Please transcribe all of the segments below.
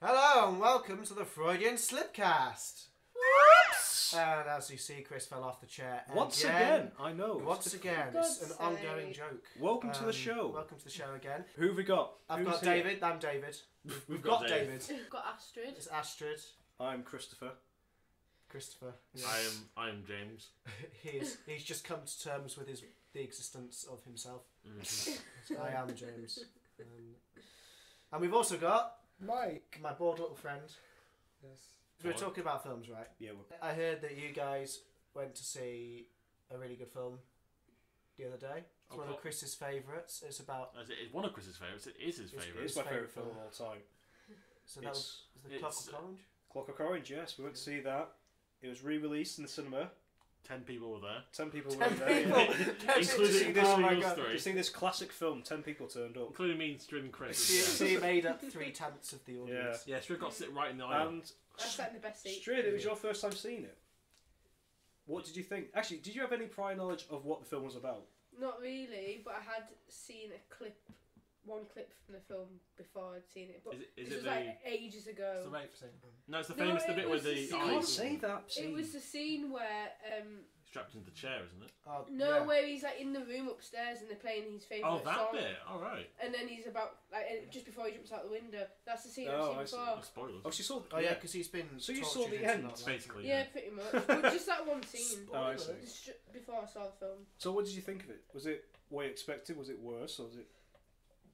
Hello and welcome to the Freudian Slipcast. And as you see, Chris fell off the chair Once again, I know. Once again, it's an ongoing joke. Welcome to the show. Welcome to the show again. Who have we got? I've got David. I'm David. We've got David. We've got Astrid. It's Astrid. I'm Christopher. Christopher. I am James. He's just come to terms with the existence of himself. So I am James. And we've also got Mike, my bored little friend. Yes. We're talking about films, right? Yeah. I heard that you guys went to see a really good film the other day. It's one of Chris's favourites. It's about... It's one of Chris's favourites. It is his favourite. It's my favourite film of all time. So that was the Clockwork Orange? Clockwork Orange, yes. We went to see that. It was re-released in the cinema. 10 people were there. 10 people were there. Including to see this classic film, 10 people turned up. Including me, Strid and Chris. So you made up 3/10 of the audience. Yeah, Strid got to sit right in the aisle. And I sat in the best seat. Strid, it was your first time seeing it. What did you think? Actually, did you have any prior knowledge of what the film was about? Not really, but I had seen one clip from the film before I'd seen it. But it was like ages ago. It's the rape scene. No, it's the famous bit where the You can't say that scene. It was the scene where strapped into the chair, isn't it? where he's like in the room upstairs and they're playing his favourite song. Oh, that bit. All right. And then he's about just before he jumps out the window. That's the scene I've seen before. No spoilers. Oh, she saw. Oh yeah, because he's been. So you saw the end, basically. Yeah, pretty much. But just that one scene. Oh, I see. Before I saw the film. So what did you think of it? Was it what you expected? Was it worse, or was it?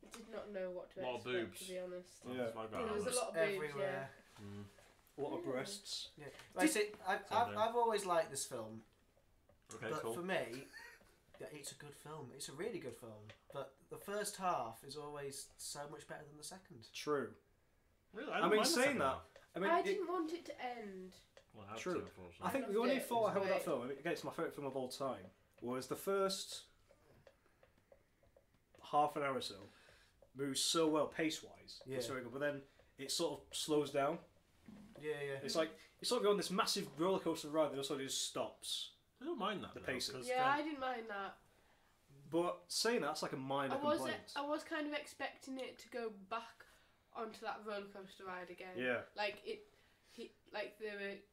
I did not know what to expect, boobs. To be honest. Yeah. There was a lot of boobs everywhere. A lot of breasts. Yeah. Like, see, I've always liked this film. Okay, but cool. for me, it's a good film. It's a really good film. But the first half is always so much better than the second. True. Really? I mean, saying that, I didn't want it to end. Well, true. I think the only fault I have with that film, again, it's my favourite film of all time, was the first half an hour or so moves so well pace-wise. Yeah. It's very good. But then it sort of slows down. Yeah. It's like you're on this massive roller coaster ride that also just stops. I don't mind that. The pacing. Yeah, I didn't mind that. But saying that's like a minor complaint. I was kind of expecting it to go back onto that roller coaster ride again. Yeah. Like they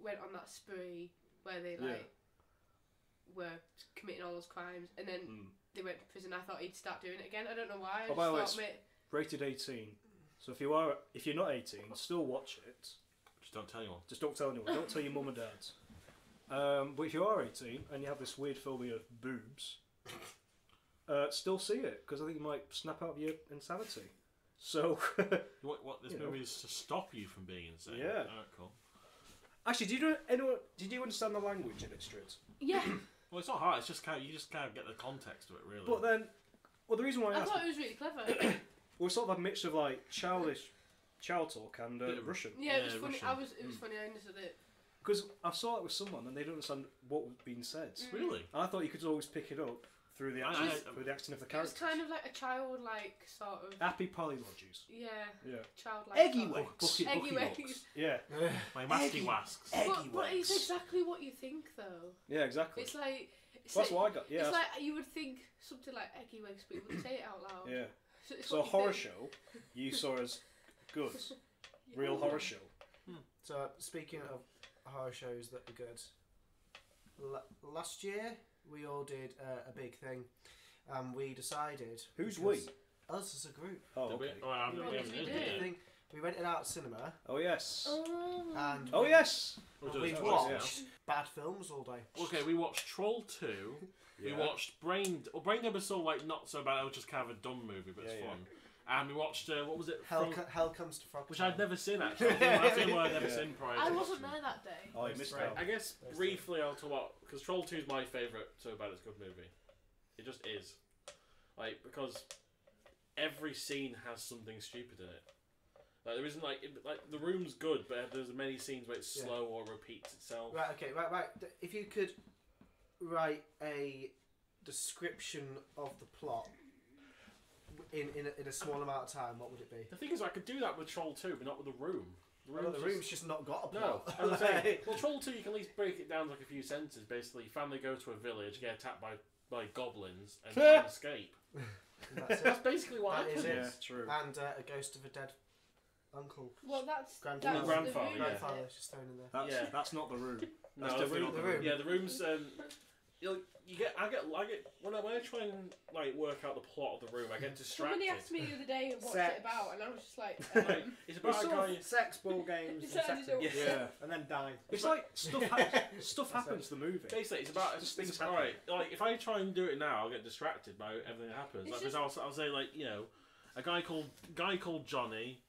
went on that spree where they were committing all those crimes, and then they went to prison. I thought he'd start doing it again. I don't know why. By the way, it's rated 18. So if you're not 18, still watch it. Just don't tell anyone. Just don't tell anyone. Don't tell your mum and dad. But if you are 18 and you have this weird phobia of boobs, still see it, because I think you might snap out of your insanity. So, what this movie is to stop you from being insane. Yeah. Alright, cool. Actually, did you understand the language in it, Strid? Yeah. Well, it's not hard. It's just you just kind of get the context of it, really. But then, the reason why I thought it was really clever. Well, it's sort of a mixture of like child talk and Russian. Yeah, it was funny. Russian. It was funny. I understood it. Because I saw it with someone and they don't understand what was being said. Really? And I thought you could always pick it up through the accent of the characters. It was kind of like a childlike sort of... Happy polylogies. Yeah. Childlike. Eggy wakes. Eggy wakes. Yeah. My masky wasks. But it's exactly what you think, though. Yeah, exactly. It's like... That's what I got, yeah. It's like you would think something like eggy wakes, but you wouldn't say it out loud. Yeah. So a horror show you saw as good. Real horror show. So speaking of horror shows that are good, last year we all did a big thing, and we decided. Who's we? Us as a group. Oh, okay. We rented out a cinema. Oh yes. And yes. We watched bad films all day. Okay, we watched Troll 2. We watched Brain. Well, Brain Dead was still like not so bad. It was just kind of a dumb movie, but it's fun. And we watched what was it? Hell Comes to Frog. Which I'd never seen actually. That's the one I'd never seen prior. I wasn't there that day. Oh, you missed out. I guess briefly I'll talk about, because Troll 2 is my favourite So Bad It's Good movie. It just is. Like, because every scene has something stupid in it. Like there isn't like the room's good, but there's many scenes where it's slow or repeats itself. Right. Okay. Right. If you could write a description of the plot in a small amount of time, what would it be? The thing is, I could do that with Troll 2, but not with The Room. The room's just not got a plot. No, I'm saying. Well, Troll 2, you can at least break it down to like a few sentences. Basically, family go to a village, get attacked by goblins, and try and escape. That's basically what happens. That is it. Yeah, true. And a ghost of a dead uncle. Well, that's Grandfather. the Grandfather, room, yeah. isn't Grandfather it? just thrown in there. That's not the room. No, That's definitely not the room. Yeah, the room's. I get when I try and like work out the plot of the room, I get distracted. Somebody asked me the other day what's Sex. it about, and I was just like, Like, it's about a Sort guy. of sex, ball games, and It's like- sex, Yeah. and then die. It's like stuff happens to the movie. Basically, it's about Just things. things All happen. right, like if I try and do it now, I'll get distracted by everything that happens. It's Like, because I'll say like, you know, a guy called Johnny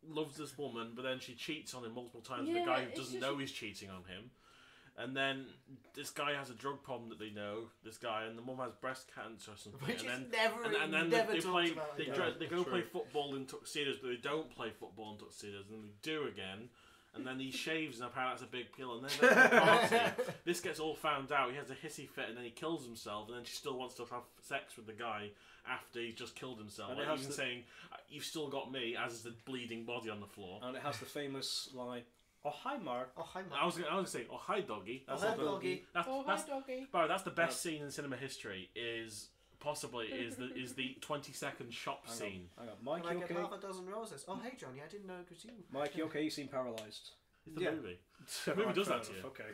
loves this woman, but then she cheats on him multiple times. Yeah, The guy who it's doesn't just- know he's cheating on him. And then this guy has a drug problem that they know. This guy and the mum has breast cancer or something. Which and is then never they play. about They, again. they go True. play football in tuxedos, but they don't play football in tuxedos, and then they do again. And then he shaves, and apparently that's a big pill. And then at the party, this gets all found out. He has a hissy fit, and then he kills himself. And then she still wants to have sex with the guy after he's just killed himself. And Like, it has even the- saying, "You've still got me," as is the bleeding body on the floor. And it has the famous line, "Oh hi, Mark." Oh, hi, I was gonna say, "Oh hi, doggy." Oh, That's hi, the- doggy. That's, oh, that's hi, doggy. Barry, that's the best scene in cinema history. Is the 20-second shop scene. Hang on, Can Mike, I you get okay? half a dozen roses? Oh, hey, Johnny, I didn't know it was you. Mike, you okay? You seem paralysed. It's the Yeah. movie. The movie does that to you. Okay.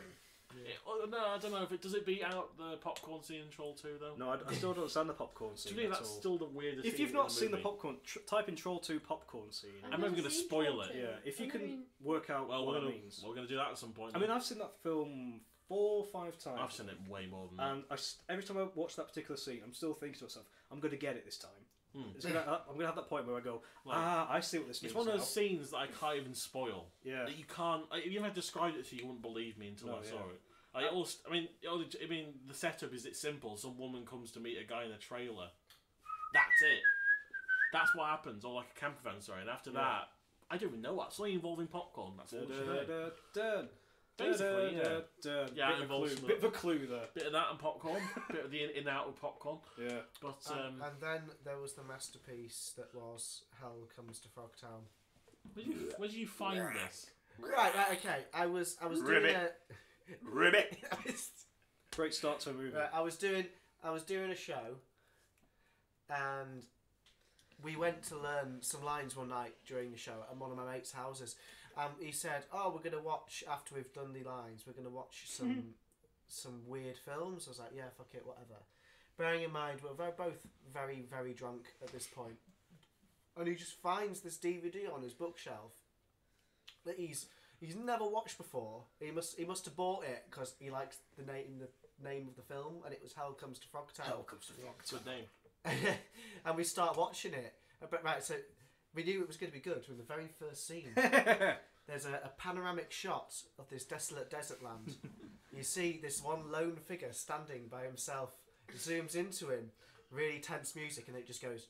No, I don't know if it does. It beat out the popcorn scene in Troll 2 though. No, I still don't understand the popcorn To scene. me, at that's all. still the weirdest. If scene you've in not seen the movie. popcorn, type in Troll 2 popcorn scene. I've I'm not never going to seen spoil Troll it. 2. Yeah, if you I can mean- work out Well, what we're it means. gonna do that at some point. I mean, I've seen that film 4 or 5 times. I've seen it way more than that. And every time I watch that particular scene, I'm still thinking to myself, I'm going to get it this time. Hmm. I'm going to have that point where I go, Like, I see what this means It's one of now. those scenes that I can't even spoil. Yeah. That you can't. If you never described it to you, you wouldn't believe me until No, I saw yeah. it. Like, I mean, the setup is it's simple. Some woman comes to meet a guy in a trailer. That's it. That's what happens, or like a camper van. Sorry, and after that, I don't even know what. Something involving popcorn. That's all. Dun. Basically, yeah. Yeah, Bit of a involves clue. some- Bit of a clue there. Bit of that and popcorn. Bit of the in and out of popcorn. Yeah. But And then there was the masterpiece that was Hell Comes to Frogtown. where did you find this? Right, okay. I was doing Ribbit. a Ribbit. Great start to a movie. I was doing a show, and we went to learn some lines one night during the show at one of my mates' houses. He said, "Oh, we're gonna watch after we've done the lines. We're gonna watch some weird films." I was like, "Yeah, fuck it, whatever." Bearing in mind we're both very, very drunk at this point, and he just finds this DVD on his bookshelf that he's never watched before. He must have bought it because he likes the name of the film, and it was Hell Comes to Frogtown. Hell Comes to Frogtown. Good name. And we start watching it. But right, so we knew it was going to be good from the very first scene. There's a panoramic shot of this desolate desert land. You see this one lone figure standing by himself. It zooms into him, really tense music, and it just goes,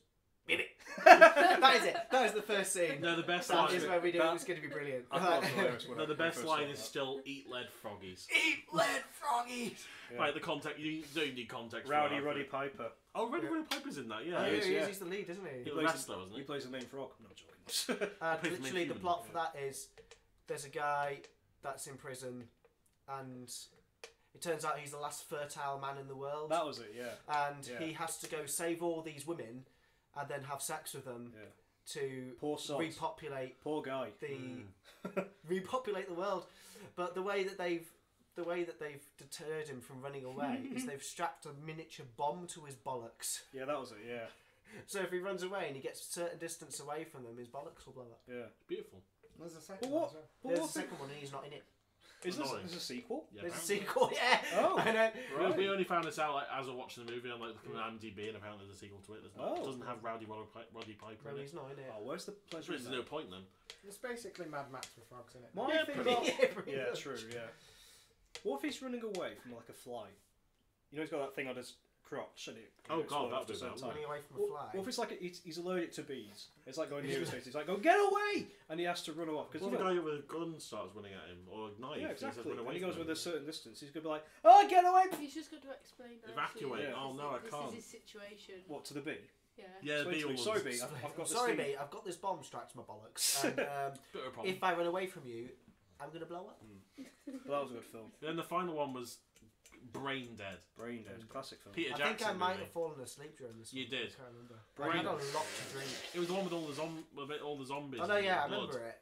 "Bibby." That is it. That is the first scene. No, the best That line. is where we knew it was going to be brilliant. I thought it was hilarious when No, I the best first line saw is that. still "Eat lead froggies." Eat lead froggies. Yeah. Right, the context. You don't need context. for Rowdy that, Roddy but- Piper. Oh, Roddy Yeah. Piper's in that. Oh, Yeah. yeah, is, yeah. he's the lead, isn't He he? was a wrestler, wasn't He he? plays the main frog. I'm not joking. Plays the Literally, the human. plot for that is there's a guy that's in prison, and it turns out he's the last fertile man in the world. That was it, yeah. And Yeah. he has to go save all these women and then have sex with them Yeah. to Poor sod. repopulate Poor guy. repopulate the world. But the way that they've deterred him from running away is they've strapped a miniature bomb to his bollocks. Yeah, that was it, yeah. So if he runs away and he gets a certain distance away from them, his bollocks will blow up. Yeah. Beautiful. There's a second But what- one as well. But There's what the second one and he's not in it. is this Annoying. a sequel? Yeah, There's a apparently. sequel, yeah. Oh. I know. Right. We only found this out like as we're watching the movie on like looking at IMDb, and apparently there's a sequel to it. There's not, Oh. it doesn't have Roddy Piper No, in it. he's not in it. Oh, where's the pleasure There's in no that? point then. It's basically Mad Max with frogs in it. My Yeah, thing pretty- about... Yeah, pretty Yeah, much. true, yeah. What if he's running away from like a fly? You know he's got that thing on his crotch, and it Oh, explode God, that'd after be a certain bad, time. Running away from a fly. What if it's like he's allergic to bees? It's like going near his face. He's like, "Go get away!" and he has to run off because What if the guy with a gun starts running at him or a knife? yeah, He says, exactly. "Run away When he from goes him." with a certain distance, he's gonna be like, "Oh, get away!" He's just got to explain that. Evacuate. to you. Oh, This no, I is- can't. This is his situation. What to the bee? Yeah. Yeah, Explain the to me. bee Sorry, will- bee. I've got this Sorry, thing. mate, I've got this bomb strapped to my bollocks, and Bit of a problem. if I run away from you, I'm gonna blow up. But that was a good film. Then the final one was Brain Dead. Brain Dead, classic film. Peter I Jackson think I might movie. have fallen asleep during this. You one. did. I can't remember. Brain I had a Dead. lot to drink. It was the one with all the zombies. Oh no, and yeah, I blood. remember it.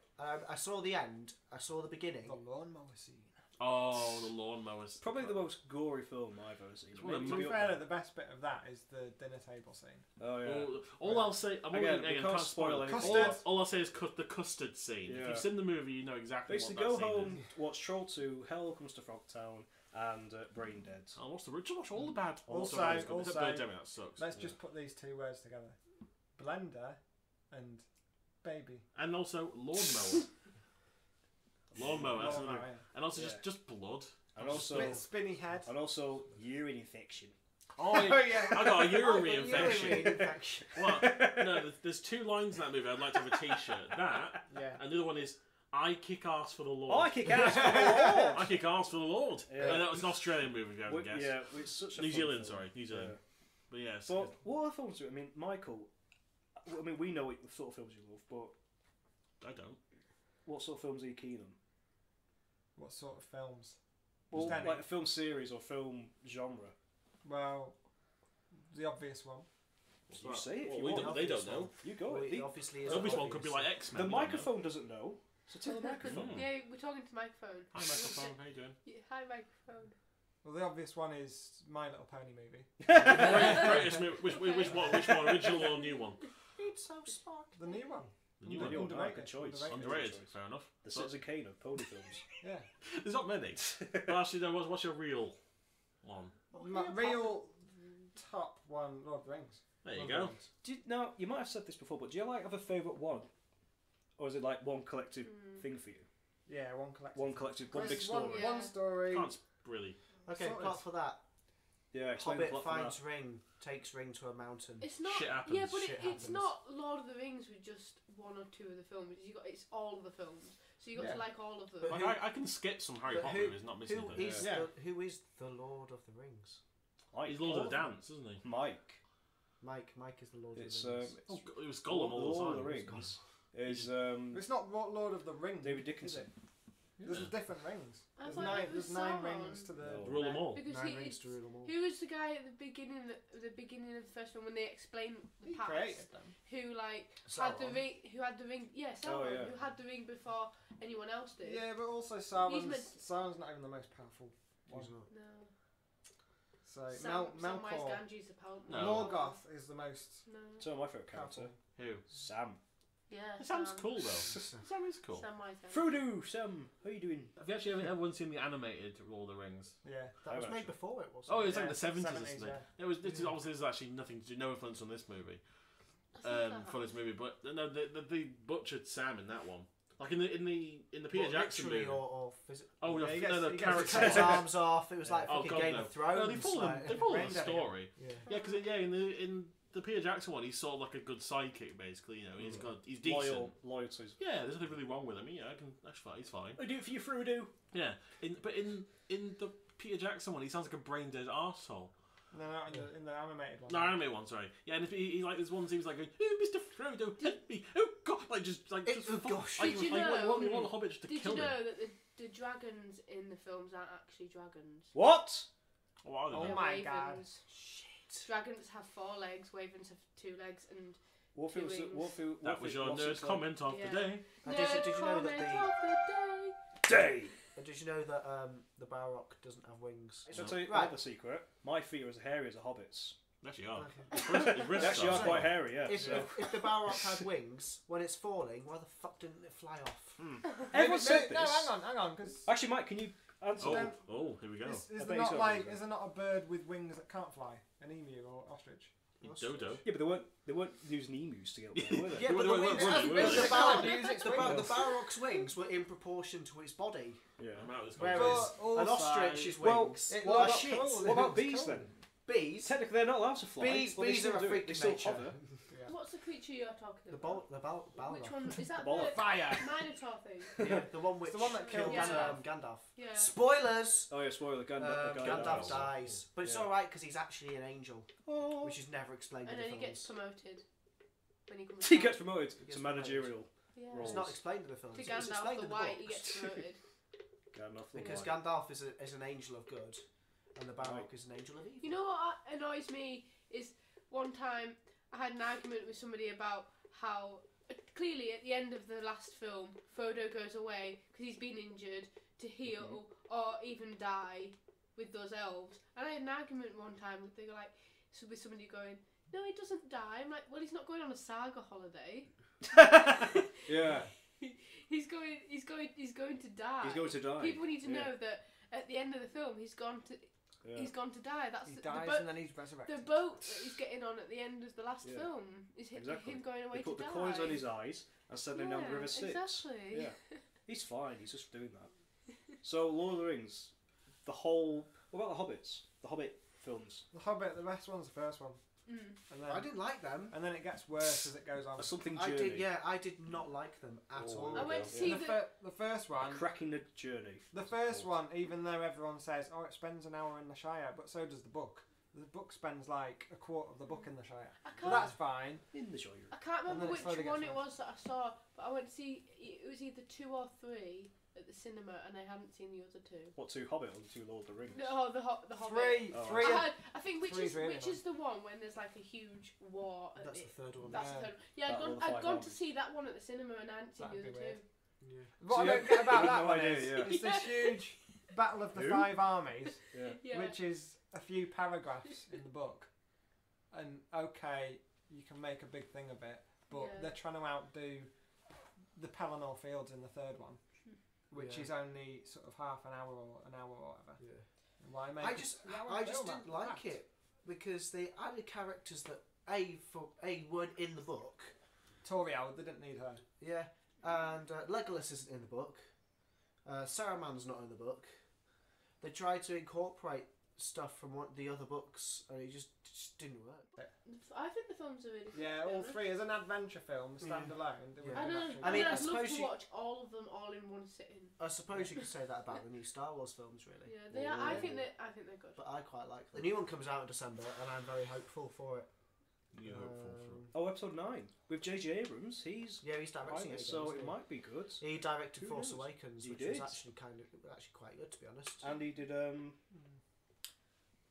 I saw the end. I saw the beginning. The lawnmower scene. Oh, the lawnmowers. Probably the most gory film I've ever seen. one of To the be Maybe fair, up the best bit of that is the dinner table scene. there. Oh yeah. All I'll say, Again, we can't spoil anything. All I'll say is the custard scene. If Yeah. you've seen the movie, you know exactly Basically, what go that scene home, watch Troll 2, Hell Comes to Frogtown, and Brain Dead. is. I'll watch the Richard. Watch all the bad. Also- that sucks. Let's just put these two words together: blender and baby. And also lawnmower. Lawnmower. That's another. Lawnmower, yeah. And also Yeah. just blood. And also, Spinny head. and also urine infection. Oh, Oh yeah. yeah. I got a urinary Oh, the infection. urinary infection. Well, no, there's 2 lines in that movie I'd like to have a T-shirt. That, Yeah. and the other one is, I kick ass for the Lord. Oh, I kick ass for the Lord! I kick ass for the Lord. Yeah. That was an Australian movie, if you haven't guessed. Yeah, it's such a New fun Zealand, film. sorry. New Zealand. Yeah. But yes. But what other films do I mean, Michael? I mean, we know what sort of films you love, but I don't. what sort of films are you keen on? What sort of films? Well, Just any. like a film series or film genre. Well, the obvious one. You say it. Well, if we you don't, want. they don't know. You go. Well, The, it obviously is The obvious one obvious. could be like X-Men. the we don't know. microphone doesn't know, so tell the microphone. Mm. Yeah, we're talking to microphone. Hi, microphone. How you doing? Yeah, hi, microphone. Well, the obvious one is My Little Pony movie. Greatest movie. Which one? Original or new one? It's so smart. The new one. The new The one. new one. Underrated. Good choice. Underrated. choice. Fair enough. The Citizen Kane of pony films. Yeah. There's not many. But actually, no, what's your real one? My real top one, Lord of the Rings. There you Lord go. of the Rings. Now, you might have said this before, but do you like have a favourite one, or is it like one collective thing for you? Yeah, one collective. One collective, one big It's story. Yeah. One story. Can't really. Okay, Sorted. plot for that. Yeah, explain the Hobbit plot for finds that. ring, takes ring to a mountain. It's not. Shit happens. Yeah, but Shit it's happens. not Lord of the Rings with just 1 or 2 of the films. It's all of the films. So you got Yeah. to like all of them. But Like, I can skip some Harry but Potter who- movies, not missing Who anything. is Yeah. who is the Lord of the Rings? Mike. He's Lord of the Dance, isn't he? Mike. Mike is the Lord It's of the Rings. Oh, it was Gollum all the Lord time. of the Rings. Is It's not Lord of the Rings. David is Dickinson. it? There's different rings. I There's thought nine. it was There's 9 Sauron. rings to the. No. Rule them all. Because Nine rings to rule them all. who was the guy at the beginning of the first one when they explained the He past? created them. Who had the Sauron. ring? Who had the ring? Yeah, Sauron. Oh, yeah. Who had the ring before anyone else did? Yeah, but also He's Sauron's meant- not even the most powerful one. He's not. No. So Samwise Melkor. Gamgee's apparently. No. Morgoth is the most No. so my favourite character. powerful. Who? Sam. Yeah. It sounds Sam. cool though. Sam is cool. Samwise Gamgee. Frodo, Sam, how you doing? Have you actually ever seen the animated Lord of the Rings? Yeah. That was I've made actually- before it, wasn't Oh, it? it's like Yeah, the 70s, 70s, isn't it? yeah. It was. This is obviously there's actually nothing to no influence on this movie. For this movie, but no, they butchered Sam in that one. Like in the Peter What, Jackson literally movie. or physically. Oh Yeah, no, he no, gets- no, he gets character. Cut his arms off. It was like Oh fucking god, Game no. of Thrones. No, they follow like, the Brain dead. story. Yeah. Yeah, because in the Peter Jackson one, he's sort of like a good sidekick, basically. You know, he's decent. Loyal to his... Yeah, there's nothing really wrong with him. Yeah, that's fine. He's fine. I do it for you, Frodo. Yeah, but in the Peter Jackson one, he sounds like a brain dead arsehole. No, not in the animated one. No, anime one, sorry. Yeah, and he like there's one scene he's like, "Oh, Mr. Frodo, help me! Oh God!" Like just Oh, gosh. Like, Did you like, know- you want the Hobbit just to Did kill you him? know that the dragons in the films aren't actually dragons? What? Oh, I don't Oh know. They're my ravens. God. Shit. Dragons have 4 legs, ravens have 2 legs, and What if it was... Wings. What if it, That was your what's it nerd like? comment of Yeah. the day. And did you know comment that of the day. Day! did you know that the Balrog doesn't have wings? So I'll tell you Right. another secret. My feet are as hairy as a hobbit's. They actually are. Okay. His wrists They actually are so- quite hairy, yeah. If, So. if the Balrog had wings, when it's falling, why the fuck didn't it fly off? Everyone said No, this. hang on, because Actually, Mike, can you answer Oh, that? here we go. is I bet there he's not got like wings. is there not a bird with wings that can't fly? An emu or ostrich? Dodo. Yeah, but they weren't using emus to get up there, were they? Yeah, but They the weren't wings, running, were the, they? Balrog, Music's the, wings. the Balrog's wings were in proportion to its body, Yeah. I'm out of this whereas conversation. an ostrich's Well, wings it are looks shit. cool. What about It's bees cool. then? Bees, Technically, they're not allowed to fly. bees, but they bees still are a do it. freak They of still nature. hover. Yeah. What's the creature you're talking The about? Balrog. Which one? Is that Balrog. the Fire. Minotaur thing? Yeah, the one which the one that killed Gandalf. Gandalf. Yeah. Spoilers. Oh yeah, spoiler. Gandalf Gandalf dies. dies, but it's Yeah. all right because he's actually an angel, Oh. which is never explained And in then the he gets films. promoted when he comes He back. gets promoted He gets to promoted. managerial. Yeah. roles. It's not explained in the films. To It's Gandalf explained the in the White, he books. gets promoted. Gandalf the Because White. Gandalf is an angel of good, and the Balrog is an angel of evil. You know what annoys me is one time I had an argument with somebody about how clearly at the end of the last film Frodo goes away because he's been injured to heal or even die with those elves, and I had an argument one time with somebody going, no, he doesn't die. I'm like, well, he's not going on a saga holiday. Yeah. He's going to die. He's going to die. People need to know that at the end of the film he's gone to die. That's He the dies boat. and then he's resurrected. The boat that he's getting on at the end of the last film is him going away They put to the die. coins on his eyes and send him down the River Styx. Exactly. Yeah. He's fine. He's just doing that. So, Lord of the Rings, what about the Hobbits? The Hobbit films. The Hobbit, the best one's the first one. And then, I didn't like them. and then it gets worse as it goes on. Something I journey. did not like them at all. I went to see The first one, Cracking the journey. the first one, even though everyone says, oh, it spends an hour in the Shire, but so does the book. The book spends like a quarter of the book in the Shire. But that's fine. In the Shire. I can't remember then it which slowly one gets it was that I saw, but I went to see. It was either 2 or 3 at the cinema, and I hadn't seen the other 2. What, 2 Hobbit or 2 Lord of the Rings? No, the Hobbit. Three. I think which Three's really is the one when there's like a huge war. At That's the third one. That's the third. Yeah, Battle of the I'd Five gone to Armies. see that one at the cinema, and I hadn't seen That'd the be other 2. weird. Yeah. What So I don't get about you that have no one idea, is yeah. it's this huge Battle of the Who? Five Armies, Yeah. which is a few paragraphs in the book. And okay, you can make a big thing of it, but they're trying to outdo the Pelennor Fields in the third one, which is only sort of half an hour or whatever. Yeah. Why make I just didn't like it because they added characters that weren't in the book. Toriel, they didn't need her. Yeah, and Legolas isn't in the book. Saruman's not in the book. They tried to incorporate stuff from the other books, and it just didn't work. I think the films are really fun. Yeah, all three as an adventure film, standalone. Yeah. I know. I mean, I I'd love suppose to watch all of them all in one sitting. I suppose you could say that about the new Star Wars films, really. Yeah, they are. I think they're good. But I quite like them. The new one comes out in December, and I'm very hopeful for it. You're hopeful for it. Oh, episode 9 with J.J. Abrams. He's directing it, again, so isn't it he? might be good. He directed Who Force knows? Awakens, He which did. was actually quite good, to be honest. And he did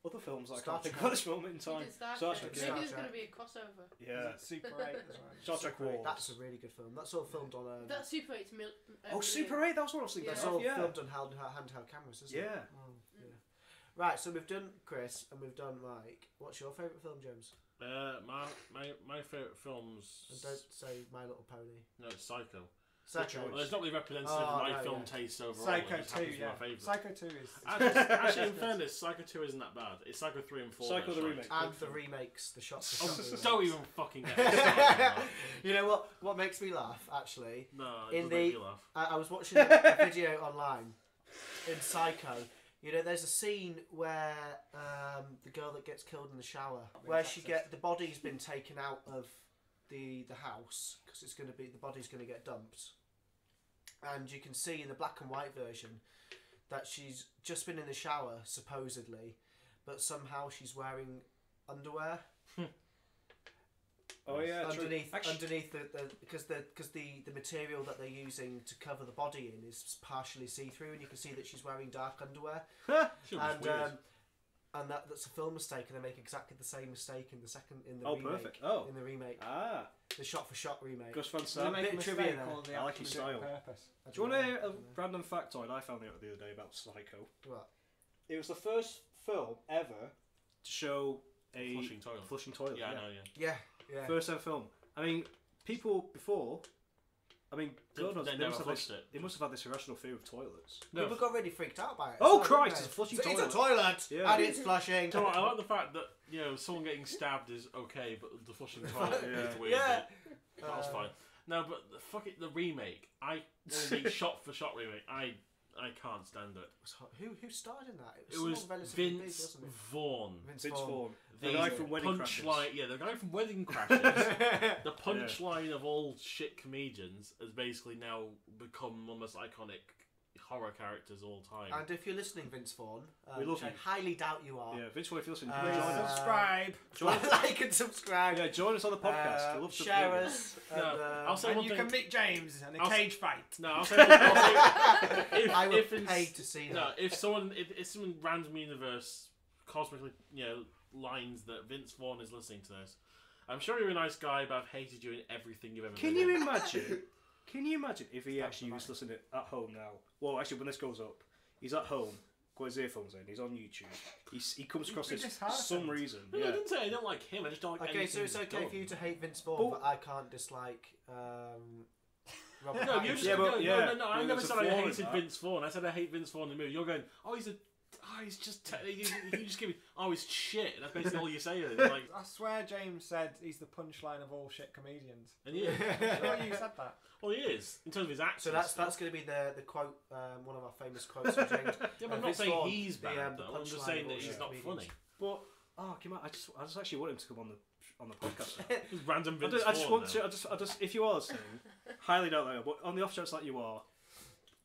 other films that Star I can't think Trek. of at this moment in He time. did Star Star Trek. Trek, Maybe yeah. there's Star going to Trek. be a crossover. Yeah. Super 8 as well. Star Trek Wars. That's a really good film. That's all filmed on. That Super 8's Oh, Super 8, that was what I was thinking That's of, all yeah. filmed on handheld cameras, isn't it? Yeah. Yeah. Right, so we've done Chris and we've done Mike. What's your favourite film, James? My favourite films. And don't say My Little Pony. No, it's Psycho. Psycho. Well, it's not really representative Oh, of my no, film yeah. taste overall. Psycho it just 2, happens to be yeah. my favourite. Psycho 2 is... Actually, in fairness, Psycho 2 isn't that bad. It's Psycho 3 and 4. Psycho that's the right. remake. And the remakes, the shot for shot remakes. Don't even fucking get me started. You know what makes me laugh, actually? No, it In doesn't make the- me laugh. I was watching a video online in Psycho. You know, there's a scene where the girl that gets killed in the shower, where the body's been taken out of the house because the body's gonna get dumped, and you can see in the black and white version that she's just been in the shower supposedly, but somehow she's wearing underwear. Oh yeah, underneath true. underneath because the material that they're using to cover the body in is partially see-through, and you can see that she's wearing dark underwear. And that's a film mistake, and they make exactly the same mistake in the remake. Perfect. In the remake, the shot-for-shot remake. Gus Van They Sant. make a bit trivia mistake there. or they I like actually his do it on style. purpose. Do you want to hear a random factoid I found out the other day about Psycho? What? It was the first film ever to show a Flushing toilet. toilet. Yeah, I know, yeah. Yeah. First ever film. I mean, people before. I mean, God knows, They never flushed it. they must have had this irrational fear of toilets. No. People got really freaked out by it. Oh, as well, Christ, didn't it's a flushing they? toilet. It's a toilet, Yeah. and it's flushing. So I like the fact that someone getting stabbed is okay, but the flushing toilet is weird. Yeah. That was fine. No, but fuck it, the remake. The shot-for-shot remake. I can't stand it. Who starred in that? It was someone relatively big, Vince wasn't it? Vaughn. Vince Vaughn. The The guy from Wedding Crashers. punchline, the guy from Wedding Crashers. The punchline of all shit comedians has basically now become one of the most iconic horror characters all time. And if you're listening, Vince Vaughn, We love which I you. highly doubt you are. Yeah, Vince, if you're listening, Please join us. subscribe. Like and subscribe. Yeah, join us on the podcast. We'd love to Share meet you. us. No, And, I'll say And one you thing. can meet James in a I'll cage fight. No, I'll say I would if pay to see that. no, if someone random universe cosmically, lines that Vince Vaughn is listening to this, I'm sure you're a nice guy, but I've hated you in everything you've ever Can been you in. imagine? Can you imagine if he Thanks actually for was that. listening at home now? Well, actually, when this goes up, he's at home, got his earphones in, he's on YouTube. He comes across We this just for heard some him. reason. No, I Yeah. didn't say I don't like him. I just don't like Okay, so anything it's he's okay done. for you to hate Vince Vaughn, But- but I can't dislike Robert No, you Pattinson. just Yeah, but- yeah, no. I but never there's said a I flaw in hated that. Vince Vaughn. I said I hate Vince Vaughn in the movie. You're going, he's just you just give me, he's shit. That's basically all you say. Like, I swear James said he's the punchline of all shit comedians. and he is. I'm sure you said that. Well, he is in terms of his accent. So that's going to be the quote, one of our famous quotes from James. Yeah, but I'm not Vince saying Vaughn, he's bad. the though. I'm just punchline saying of that all he's shit not comedians. funny. But I just actually want him to come on the podcast. Just random Vince I just Vaughn want now. to. I just if you are listening, highly doubt that. But on the off chance that you are,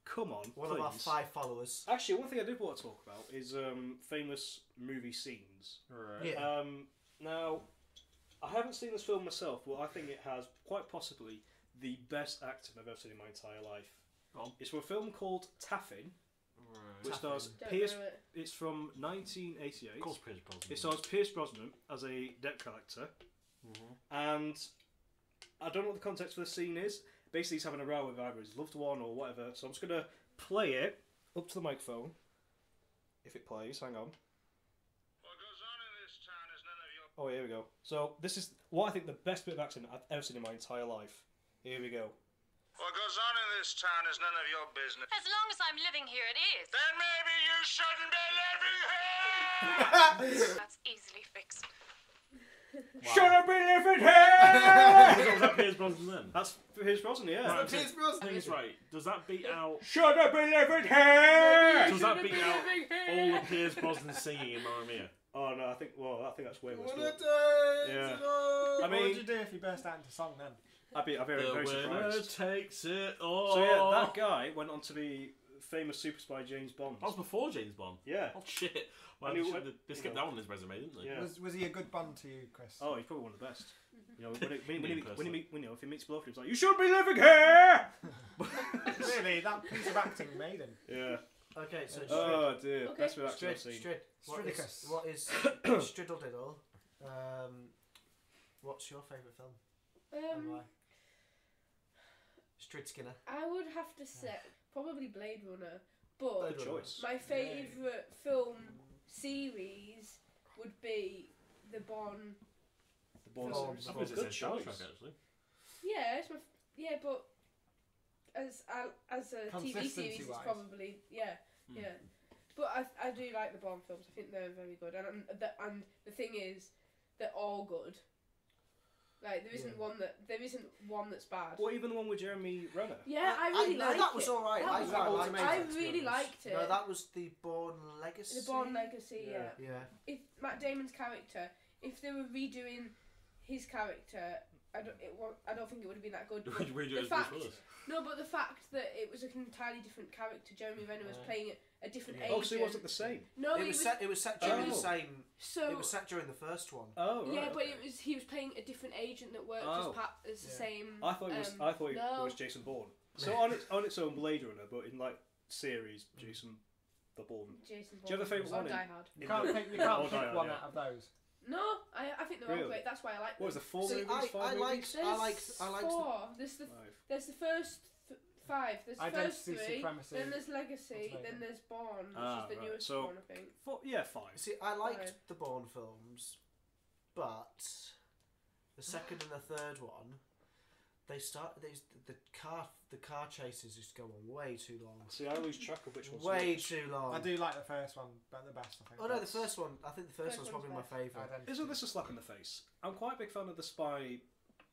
come on, One please. of our 5 followers. Actually, one thing I did want to talk about is famous movie scenes. Right. Yeah. Now, I haven't seen this film myself, but I think it has quite possibly the best acting I've ever seen in my entire life. Go on. It's from a film called Taffin, which Taffin. stars Don't Pierce. know it. It's from 1988. Of course, Pierce Brosnan. It stars Pierce Brosnan as a debt collector, and I don't know what the context for the scene is. Basically, he's having a row with either his loved one or whatever. So I'm just gonna play it up to the microphone. If it plays, hang on. What goes on in this town is none of your Oh, here we go. So this is what I think the best bit of acting I've ever seen in my entire life. Here we go. What goes on in this town is none of your business. As long as I'm living here, it is. Then maybe you shouldn't be living here! That's easily fixed. Should I be living Was here? that Pierce Brosnan then? That's Pierce Brosnan, yeah. Right. Pierce I Brosnan. think it's right. Does that beat out? Should I be living here? Does that beat out all of Pierce Brosnan singing in Mamma Mia? Oh no, I think that's way worse. Wanna but dance Yeah. it all. I What would mean, you do if you burst out into song then? I'd be very, very The winner surprised. takes it all. So yeah, that guy went on to be famous super spy James Bond. That was before James Bond. Yeah. Oh shit! Well, And he they went- they skipped that one on his resume, didn't they? Yeah. Was he a good Bond to you, Chris? Oh, he's probably one of the best. You know, if he meets Blofeld, he's like, "You should be living here." Really, that piece of acting made him. Yeah. Okay, so Oh dear, Okay. best bit of acting I've Strid, seen. Strid. What is Striddle Diddle? What's your favourite film and why? Strid Skinner. I would have to say probably Blade Runner, but Blade Good Runner. choice. my favourite film series would be the Bond. The Bourne Bourne. series. I think it's Good a Star choice. Trek actually. Yeah, it's my but as a TV series, it's Consistency-wise. probably yeah. But I do like the Bond films. I think they're very good, and the thing is, they're all good. Like there isn't one that's bad. What, even the one with Jeremy Renner? Yeah, I really no, liked that was it. alright. That I was quite liked amazing, it, I to be really honest. liked it. No, that was the Bourne Legacy. The Bourne Legacy, yeah. Yeah. If Matt Damon's character, if they were redoing his character, I don't think it would have been that good. Would you redo the it as Bruce fact- Willis? No, but the fact that it was an entirely different character, Jeremy Renner was playing a different Yeah. agent. Oh, so it wasn't the same. No, It was set. It was set during the Oh. same. So It was set during the first one. Oh, right. yeah, but okay. he was playing a different agent that worked Oh. as the Yeah. same. I thought it was. no. It was Jason Bourne. So on its own, Blade Runner, but in like series, Jason the Bourne. Jason Do you have a favourite Bourne one or in- Die Hard. You can't pick, Oh, Die Hard, one yeah. out of those. No, I think they're all Really? great. That's why I like them. What was the 4 See, movies? 5 I movies? liked. There's I liked. four. There's the first 5. There's the first Identity, 3. Supremacy. Then there's Legacy. What's Then there's Born, which Ah, is the right. newest So- one, I think. 5. See, I liked Five. the Bourne films, but the second and the third one, the car chases just go on way too long. See, I lose track of which one's Way which. too long. I do like the first one, but the best, I think. Oh no, the that's first one. I think the first one's First probably my one's favourite. Identity. Isn't this a slap in the face? I'm quite a big fan of the spy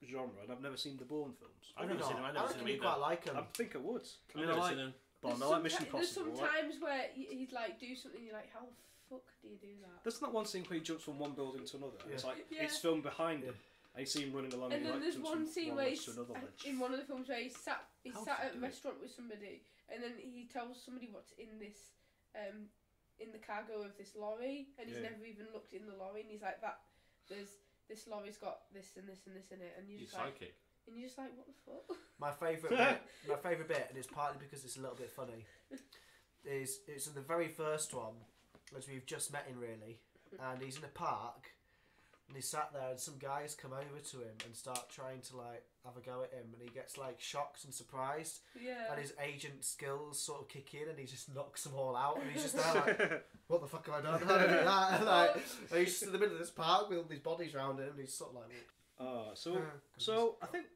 genre, and I've never seen the Bourne films. I've never seen him. I've never I seen reckon him you either. quite like them. I think I would. I mean, I've I never like seen him. Bond, I like Mission There's Impossible. some times where he's like, do something, you're like, how the fuck do you do that? There's not one scene where he jumps from one building to another. It's Yeah. like Yeah. it's filmed behind him. I see him running along. And then there's one scene where he's in one of the films where he sat How at does he a do it? restaurant with somebody, and then he tells somebody what's in this, in the cargo of this lorry, and he's Yeah. never even looked in the lorry, and he's like, this lorry's got this and this and this in it, and you're He's just like, psychic. and you're just like, what the fuck? My favourite bit, and it's partly because it's a little bit funny, is it's in the very first one, as we've just met in really, and he's in a park, and he's sat there, and some guys come over to him and start trying to like have a go at him, and he gets like shocked and surprised, Yeah. and his agent skills sort of kick in, and he just knocks them all out, and he's just there like, what the fuck have I done? How did I do that? And, like, and he's just in the middle of this park with all these bodies around him, and he's sort of like, So I think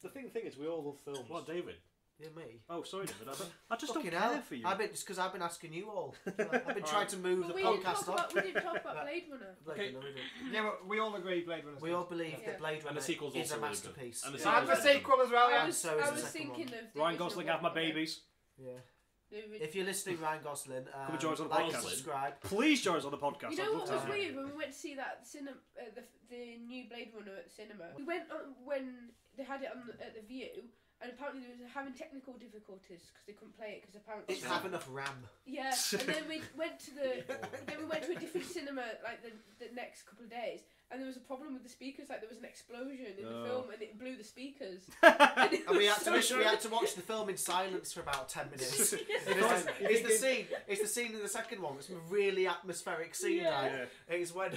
the thing is we all love films. What, David? yeah, me. Oh, sorry, David. I just don't Fucking care hell. for you. I've been, it's because I've been asking you all. I've been trying to move But the we didn't podcast on. we didn't talk about Blade Runner. Blade Okay. Runner, we didn't. Yeah, but we all agree Blade Runner. We all believe Yeah. that Blade And Runner the sequel's is a also really good. masterpiece. And the So I'm the sequel as well. I Yeah. was, so is I the was second thinking one. of the Ryan original Gosling, one, have my okay? babies. Yeah. The ori- If you're listening, Ryan Gosling, and join us on the like podcast. and subscribe. Please join us on the podcast. You I'd know love what to was have you. weird when we went to see that the new Blade Runner at the cinema? We went on when they had it on at the View, and apparently they were having technical difficulties because they couldn't play it because apparently Didn't have enough RAM. yeah. And then we went to a different cinema like the next couple of days, and there was a problem with the speakers. Like there was an explosion in the film, and it blew the speakers. And And we had to watch the film in silence for about 10 minutes. It's the scene in the second one. It's a really atmospheric scene. Yeah. Like, it's when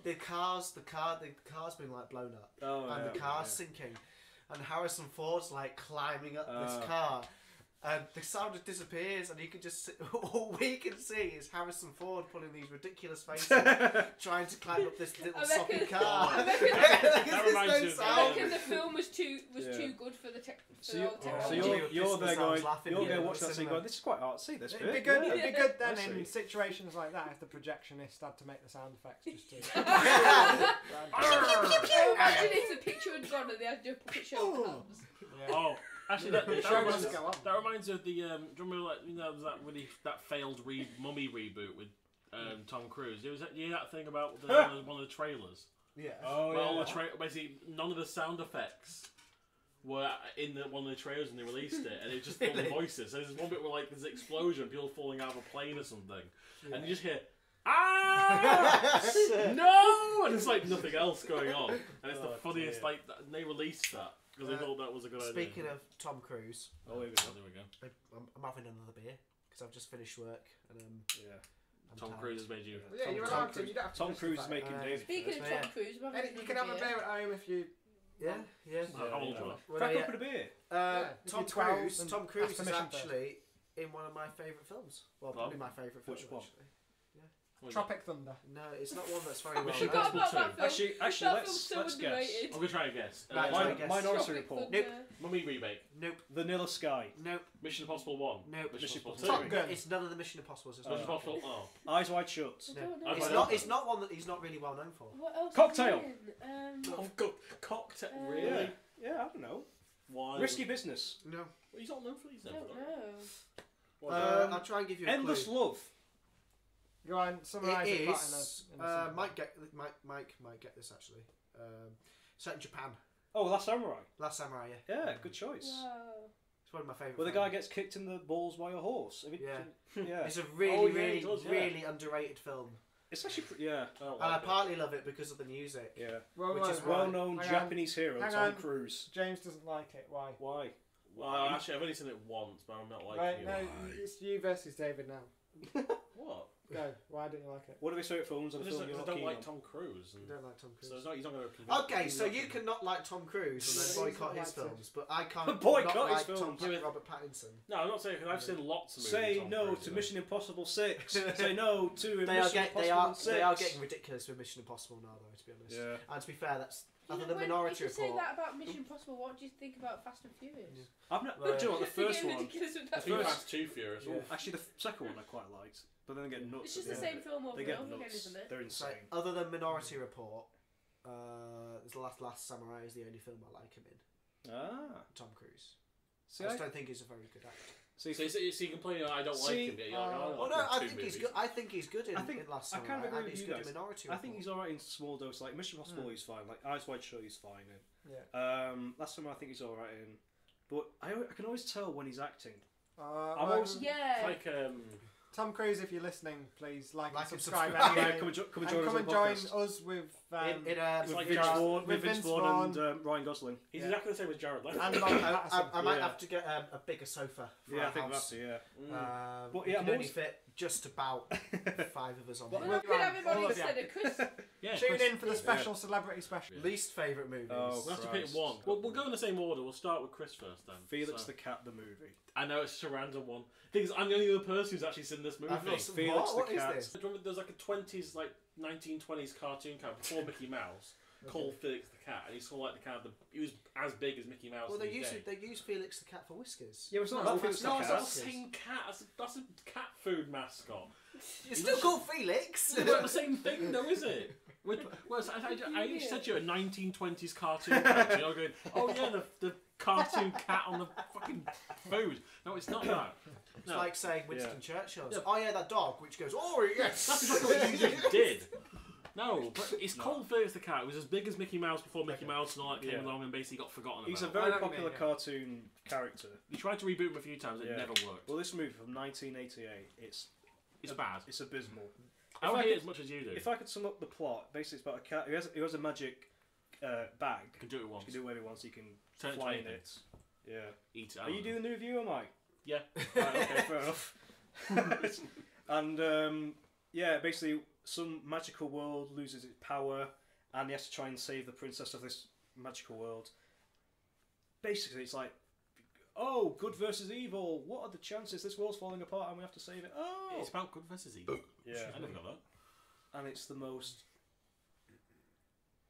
the car's been like blown up, and the car's sinking, and Harrison Ford's like climbing up this car, and the sound just disappears, and you can just see, all we can see is Harrison Ford pulling these ridiculous faces, trying to climb up this little soppy car. That reminds you of I reckon the film was too good for the tech. So technology. you're there going, laughing you're at going to you watch at that the scene cinema. going, this is quite artsy, this It'd be bit. good. Yeah. It'd be good then I see. in situations like that if the projectionist had to make the sound effects just to. Imagine if the picture had gone and they had to do a puppet show cams. Yeah. Oh, actually, that Show reminds, must go on. that reminds me of the. Do you remember that failed Mummy reboot with Tom Cruise? You hear that thing about one of the trailers? Yeah. Oh, Well, basically, none of the sound effects were in one of the trailers, and they released it, and it just filled the voices. So there's one bit where like there's an explosion, people falling out of a plane or something, and you just hear. Ah! No! And it's like nothing else going on, and it's the funniest. dear. Like they released that because they thought that was a good idea. Speaking of Tom Cruise, Oh, here we Oh, go. there we go. I'm having another beer because I've just finished work and Yeah. I'm Tom tired. Cruise has made you. Yeah, you're Tom allowed to. Cruise. You don't have to. Tom justify Cruise is it. making David. Speaking of So, Tom yeah. Cruise, we're having You can have a beer at home if you. Yeah. How old you are? When Crack I, up with a beer. Yeah, if Tom you're 12 Cruise. and Tom Cruise ask is permission first. actually in one of my favourite films. Well, probably my favourite film. Which one? Actually. What is it? Tropic Thunder. No, it's not one that's very well Mission known. Forgot about that Impossible film. Actually, That let's film's so guess. underrated. I'm gonna try and guess. Right, try and guess. Minority Tropic Report. Thunder. Mummy remake. Nope. Vanilla Sky. Nope. Mission Impossible 1. Nope. Mission Impossible Impossible 2. Top Gun. It's none of the Mission Impossibles. It's Mission not. Impossible. Oh. Eyes Wide Shut. I don't know. It's It's not. It's not one that he's not really well known for. What else? Cocktail. is he in? Oh, God. Cocktail. Really? Yeah. Yeah, I don't know. Why? Risky Business. No. He's not known for these. I don't know. I'll try and give you a Endless clue. Love. Go on, summarise It the plot is. in a Mike might get this actually. Set in Japan. Oh, Last Samurai. Last Samurai. Yeah. Yeah, good choice. Wow. It's one of my favourite. Where the guy films. gets kicked in the balls by a horse. Have you- Yeah. Yeah. It's a really, Oh, yeah, really, it does, yeah. really underrated film, It's actually, yeah. Oh, and I partly love it because of the music. Yeah. Well, Which is Well-known hang on. Japanese hero, Hang Tom on. Cruise. James doesn't like it. Why? Why? Well, actually, I've only seen it once, but I'm not like Right, you. no, it's you versus David now. What? Go. Why don't you like it? What are the favourite films of I the just film you're I not don't keen like on? Tom Cruise. You And don't like Tom Cruise. so he's not going to. Okay, so you cannot like Tom Cruise and He's then boycott not his like films, but I can't Boycott not his like Tom films. Robert Pattinson. No, I'm not saying because I've seen lots of movies. Say with Tom no Cruise to in it. Mission Impossible 6. Say no to They Mission are, Impossible 6. they are getting ridiculous with Mission Impossible now, though. To be honest, Yeah. and to be fair, that's You other know, than when- Minority if you say Report. that about Mission Impossible, what do you think about Fast and Furious? I've not. Right. Do you know what, the They're first getting one? ridiculous with the that I think film. first- Fast Too Furious. Yeah. Actually, the second one I quite liked, but then they get nuts. It's just at the the same end. film over They and get over again, nuts. isn't it? They're So, insane. other than Minority Report, the Last Samurai is the only film I like him in. Ah. Tom Cruise. See, I just don't think he's a very good actor. So you complain, I don't like him. But you're like, Well, no, I think he's good. I think he's good in Last Samurai. I kind of agree with he's you good guys. in Minority I Report. think he's alright in small doses. Like Mission Impossible, he's fine. Like Eyes Wide Shut, he's fine in. Yeah. Last Samurai, I think he's alright in. But I can always tell when he's acting. I'm always- Yeah. Like Tom Cruise, if you're listening, please like and and subscribe. subscribe. Anyway. Yeah, come and join Come us and on the join podcast. us with It's like Vince Jared- Vaughn, with Vince Vince Vaughn and Ryan Gosling. he's Yeah. exactly the same as Jared Leto. and Robert Pattinson. I might Yeah. have to get a bigger sofa for Yeah, our I think house. that's it. Yeah. But yeah, yeah, I'm only always- fit just about 5 of us on What here. Well, I could have him on All of instead of Chris. Yeah, Tune Chris- in for the special celebrity special. Least favourite movies. Oh, We'll have to Christ. pick one. We'll go in the same order. We'll start with Chris first then. Felix So- the Cat, the movie. I know it's just a random one. Thing is, I'm the only other person who's actually seen this movie. I've not seen- Felix what the is Cat. this? Do you remember there's like a 20s, like 1920s cartoon character before Mickey Mouse called Felix the Cat, and he's sort of like the kind of he was as big as Mickey Mouse. Well, in they his use day. Felix the cat for whiskers. Yeah, it's not No, about Felix the No, Cat. it's not the Whiskers. same cat. That's a cat food mascot. It's still called Felix. It's not the same thing, though, is it? Well, I said to you a 1920s cartoon character. You're going, oh yeah, the cartoon cat on the fucking food. No, it's not that. It's No. like saying Winston Churchill. Yeah. Oh yeah, that dog, which goes, oh yes. That's exactly what you just did. No, but it's called Felix the Cat. It was as big as Mickey Mouse before Mickey Mouse and all that came Yeah. along and basically got forgotten He's a about. very I know what you popular mean, yeah. cartoon character. He tried to reboot him a few times, it Yeah. never worked. Well, this movie from 1988, it's bad. It's abysmal. I don't I hate it could- as much as you do. If I could sum up the plot, basically it's about a cat who has a magic bag. You can do it You once. can do whatever he wants. You can Turn it to fly in anything. it. Yeah. Eat it. Are you doing the review or Mike? Yeah. Right, okay, fair enough. And yeah, basically some magical world loses its power, and he has to try and save the princess of this magical world. Basically, it's like, oh, good versus evil. What are the chances? This world's falling apart, and we have to save it. Oh, It's about good versus evil. yeah. I never got that. And it's the most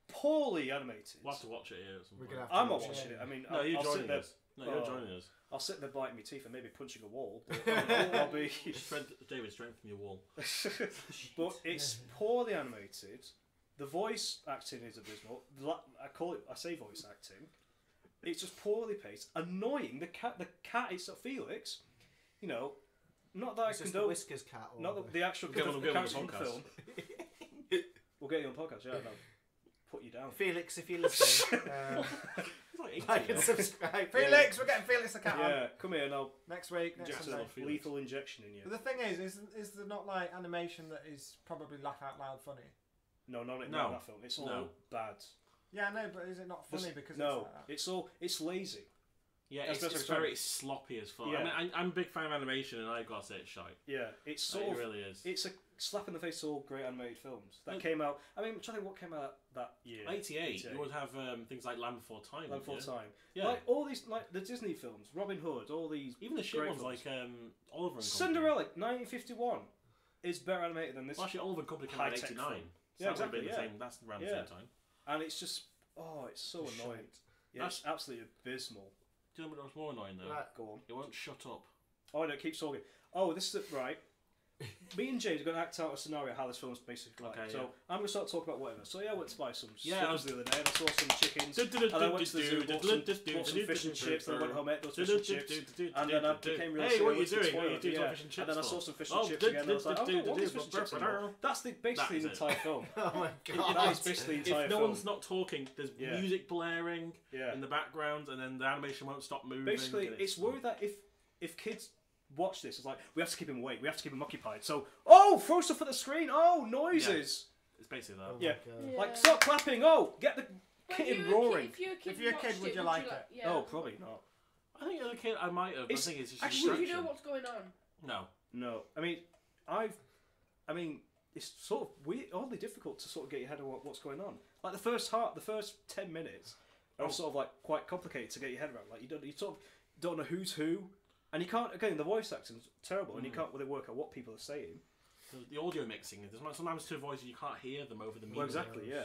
poorly animated. We'll have to watch it here at some We're point. gonna have to I'm not watch watching it. it. I mean, No, you're I'll sit joining there. us. No, you're Oh. joining us. I'll sit there biting my teeth and maybe punching a wall. But I'll be. David, strengthen your wall. But it's poorly animated. The voice acting is abysmal. I say voice acting. It's just poorly paced, annoying. The cat is Felix. You know, not that Is I this the condone. Whiskers cat? Or Not the actual We'll get on the character from the podcast. film. We'll get you on podcast. Yeah, no, put you down. Felix, if you're listening, It's like 80 like and now. subscribe. Felix, we're getting Felix the cat on Yeah, come here and I'll next week. Next inject Sunday. a Felix. lethal injection in you. But the thing is there not like animation that is probably laugh out loud funny? No, not in No. that film. It's all No. bad. Yeah, I know, but is it not funny This- because no, it's like that? it's lazy. Yeah, That's it's best very sloppy as fuck. Yeah. I mean, I'm a big fan of animation, and I've got to say it's shite. Yeah, it's sort It of. really is. It's a slap in the face to all great animated films that Well- came out. I mean, I'm trying to think what came out that year. 88, you would have things like Land Before Time. Land Before wouldn't you? Time. Yeah. Like all these, like the Disney films, Robin Hood, all these. Even the shit great ones films. like Oliver and Company. Cinderella, 1951, is better animated than this, Well, actually, Oliver and Company came out in high-tech 89. film. So Yeah, that would have been exactly, the same. That's around Yeah. the same time. and it's just it's so annoying. Yeah, it's absolutely abysmal. Do you know what's more annoying though? Right. Go on. It won't shut up. Oh no, it keeps talking. Oh, this is right. Me and James are going to act out a scenario how this film's basically like. Okay, So yeah. I'm going to start talking about whatever. So yeah, I went to buy some Yeah, I slippers the other day and I saw some chickens. And And I went to the zoo, bought some fish and chips, and I went home, ate those fish and chips. And then I became really Hey, sick, what I are you went to the doing? What are you toilet, doing yeah. fish and chips And then I for? saw some fish and chips again, and I was like, I don't want these fish and chips anymore. That's basically That the is it. entire film. Oh my That god. is basically the entire If no film. one's not talking, there's Yeah. music blaring Yeah. in the background, and then the animation won't stop moving. Basically, and it's worried that if kids watch this, it's like, we have to keep him awake, we have to keep him occupied. So, throw stuff at the screen, noises. It's basically that. Oh my Yeah. God. Like, stop clapping, get the When kitten you were a roaring. If you're a kid, If you're a and kid, watched would it, you like it? Yeah. No, probably not. I think as a kid I might have. But I It's- think it's just actually, Would distraction. you know what's going on? No. No. I mean, it's sort of weird, oddly difficult to sort of get your head around what's going on. Like the first 10 minutes are sort of like quite complicated to get your head around. Like you sort of don't know who's who, and you can't. Again, the voice acting's terrible, and you can't really work out what people are saying. The audio mixing, there's sometimes two voices you can't hear them over the music. Well, exactly, yeah.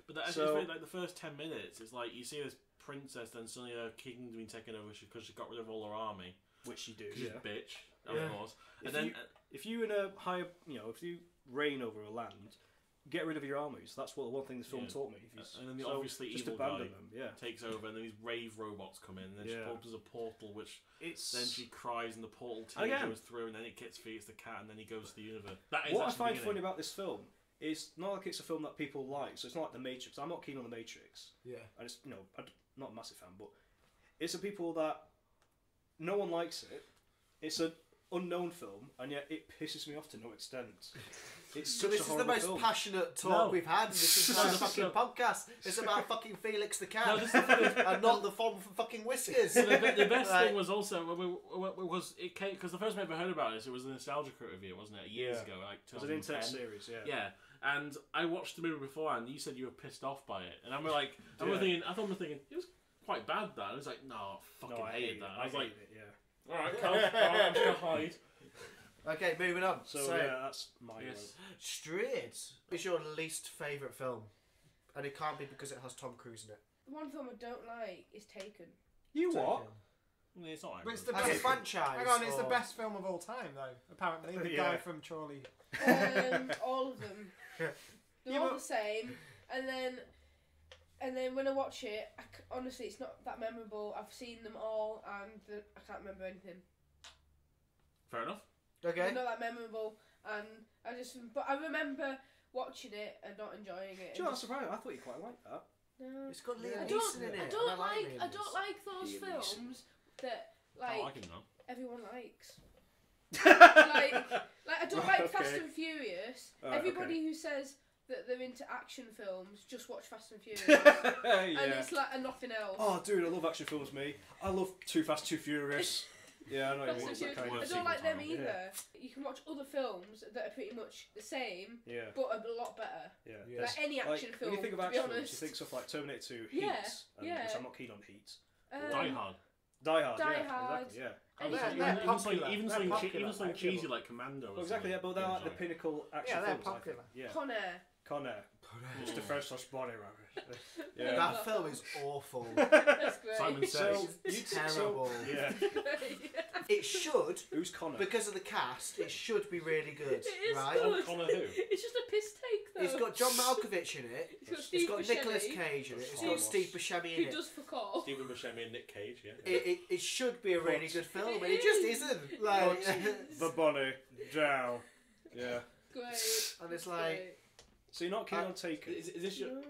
But it's So- really like the first 10 minutes, it's like you see this princess, then suddenly her kingdom's been taken over because she got rid of all her army. Which you do. She's a bitch, of Yeah. course. If And then you- If you in a higher, if you reign over a land, get rid of your armies. That's what one thing this film taught me. And then the obviously just evil abandon guy them. takes over, and then these rave robots come in, and then she opens a portal, which then she cries, and the portal goes through, and then it gets feeds the cat, and then he goes to the universe. What I find funny about this film is not like it's a film that people like. So it's not like The Matrix. I'm not keen on The Matrix. Yeah. And it's I'm not a massive fan, but it's a people that no one likes it. It's an unknown film, and yet it pisses me off to no extent. It's So such this a is the horrible most film. passionate talk we've had in this entire fucking podcast. It's about fucking Felix the cat, and not the form for fucking whiskers. So the best thing was also because the first time I ever heard about this, it was a nostalgia crit review, wasn't it? Years ago, like it was an 2010. internet series, Yeah, and I watched the movie before, and you said you were pissed off by it, and I'm like, I thought thinking it was quite bad. That I was like, no, I hated that. I was like, all right, Carl, I'm just gonna hide. Okay, moving on. So yeah, that's my one. Straight is your least favourite film, and it can't be because it has Tom Cruise in it. The one film I don't like is Taken. You what? It's not. But it's the As a best franchise. Hang on, it's the or- best film of all time, though. Apparently, the guy from Charlie. All of them. They're Yeah, all but- the same, and then when I watch it, honestly, it's not that memorable. I've seen them all, and I can't remember anything. Fair enough. Okay. They're not that memorable, and but I remember watching it and not enjoying it. Do you know, that's surprising. I thought you quite liked that. No. It's got Liam I Neeson in it. I and don't Liam I Neeson. don't like those Liam films that I like him now. everyone likes. like I don't like Fast Okay. and Furious. Alright, Everybody okay. who says that they're into action films just watch Fast and Furious, Yeah. and it's like nothing else. Oh, dude, I love action films, me. I love Too Fast, Too Furious. Yeah, I know what you Fast mean. and That Furious. kind I of don't like them sequel either. You can watch other films that are pretty much the same, Yeah, but a lot better. yeah. Yeah. Like any action Like, film. when you think of to be action films, honest. you think stuff like Terminator 2, Heat, Yeah, and, yeah. which I'm not keen on Heat. Die Hard. Die Hard, Die yeah, Hard. exactly, yeah. Any- Even something popular. cheesy like Commando. Well, exactly, yeah, but they're like the pinnacle action Yeah, they're films, I popular. think. Yeah. Con Air. Con Air. Just the first touch body rabbit. Yeah. That film is awful. That's great. Simon So, Says. It's so, terrible. yeah. It should, Who's Connor? because of the cast, it should be really good, It is right? good. Connor who? It's just a piss take though. It's got John Malkovich in it. It's got It's Steve got Buscemi, Nicolas Cage in it. It's got Steve Buscemi who in it. does fuck all. Stephen Buscemi and Nick Cage. Yeah. It should be a really good film, and it It just is. isn't. Like, The bunny down. Yeah. Great. and it's like, Great. So you're not keen on Taken? Is this your? No.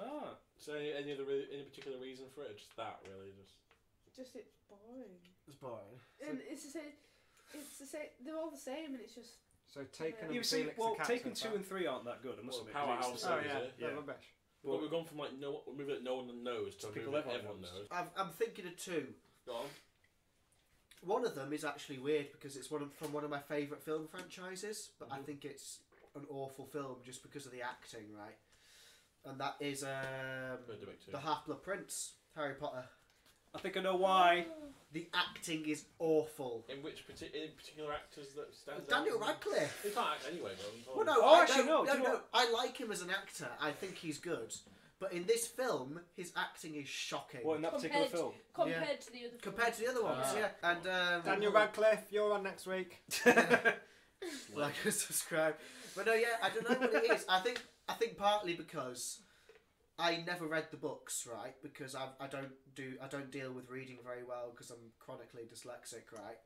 Ah. So any particular reason for it? Just that really, just. Just it's boring. it's boring. And it's the same. It's the same. They're all the same, and it's just. So Taken You and see, Felix well, the Cat Taken so 2 and 3 aren't that good, I must Well, admit. Powerhouse It's far. the Oh same. yeah, Yeah. they're rubbish. But we've gone from like a movie that no one knows to a People movie that everyone everyone knows. knows. I'm thinking of two. Go on. One of them is actually weird because it's from one of my favourite film franchises, but I think it's an awful film just because of the acting, right? And that is The Half-Blood Prince, Harry Potter. I think I know why. The acting is awful. In which particular actors that stand Daniel out? Radcliffe. He can't act anyway, bro. Well, no, Oh, I actually, don't- no, do you know no. what? I like him as an actor. I think he's good. But in this film, his acting is shocking. What, in that particular Compared- film? Compared to the other. Compared to the other ones, yeah. And Daniel Radcliffe, you're on next week. like and subscribe. But no, yeah, I don't know what it is. I think partly because I never read the books, right? Because I don't deal with reading very well because I'm chronically dyslexic, right?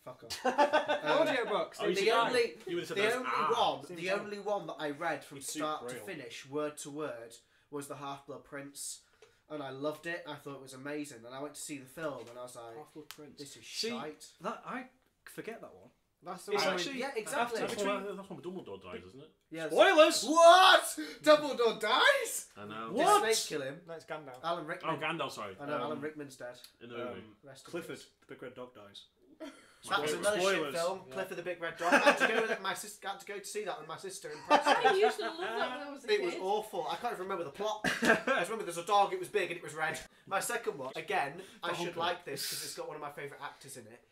Fuck off. Audiobooks. Oh, you the see, only you would have said the those, only one Seems the like- only one that I read from You'd start to super finish, word to word, was The Half-Blood Prince, and I loved it. I thought it was amazing, and I went to see the film, and I was like, Half-Blood Prince. "This is See, shite." I forget that one. That's the It's one. actually- Yeah, exactly. after- That's when Dumbledore dies, isn't it? Yeah, Spoilers! what? Dumbledore dies? I know. Did What? Snape kill him? No, it's Gandalf. Alan Oh, Rickman. Gandalf, sorry. I know Alan Rickman's dead. In the movie. Rest in Clifford, peace. the big red dog, dies. That's Spoilers. another shit Spoilers. film. Yeah. Clifford the Big Red Dog. I had to go with my sister. Got to go to see that with my sister in I Preston. used to love that when I was a kid. It was awful. I can't even remember the plot. I just remember there's a dog. It was big and it was red. My second one, again, I should like this because it's got one of my favourite actors in it.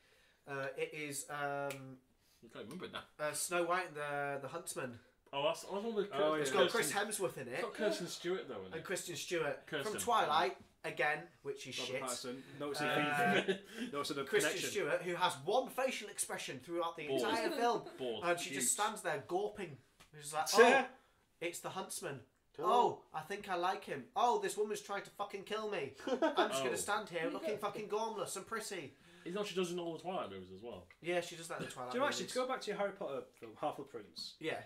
It is You can't remember it now. Snow White and the Huntsman. Oh, that's one with Oh, yeah. It's got Chris Hemsworth in It's it got Kirsten Stewart though, isn't and it? Kristen Stewart Kirsten. from Twilight again, which is Robert shit. Pattinson. Noticing Uh, Noticing the Kristen connection. Stewart, who has one facial expression throughout the Balls. entire film, Balls. and she Cute. just stands there gawping. She's like, Yeah. It's the huntsman. Cool. Oh, I think I like him. Oh, this woman's trying to fucking kill me. I'm just going Oh. to stand here looking fucking gormless and pretty. You know she does in all the Twilight movies as well. Yeah, she does that in the Twilight Do you know, actually, movies. to go back to your Harry Potter film, Half-Blood Prince, Yeah.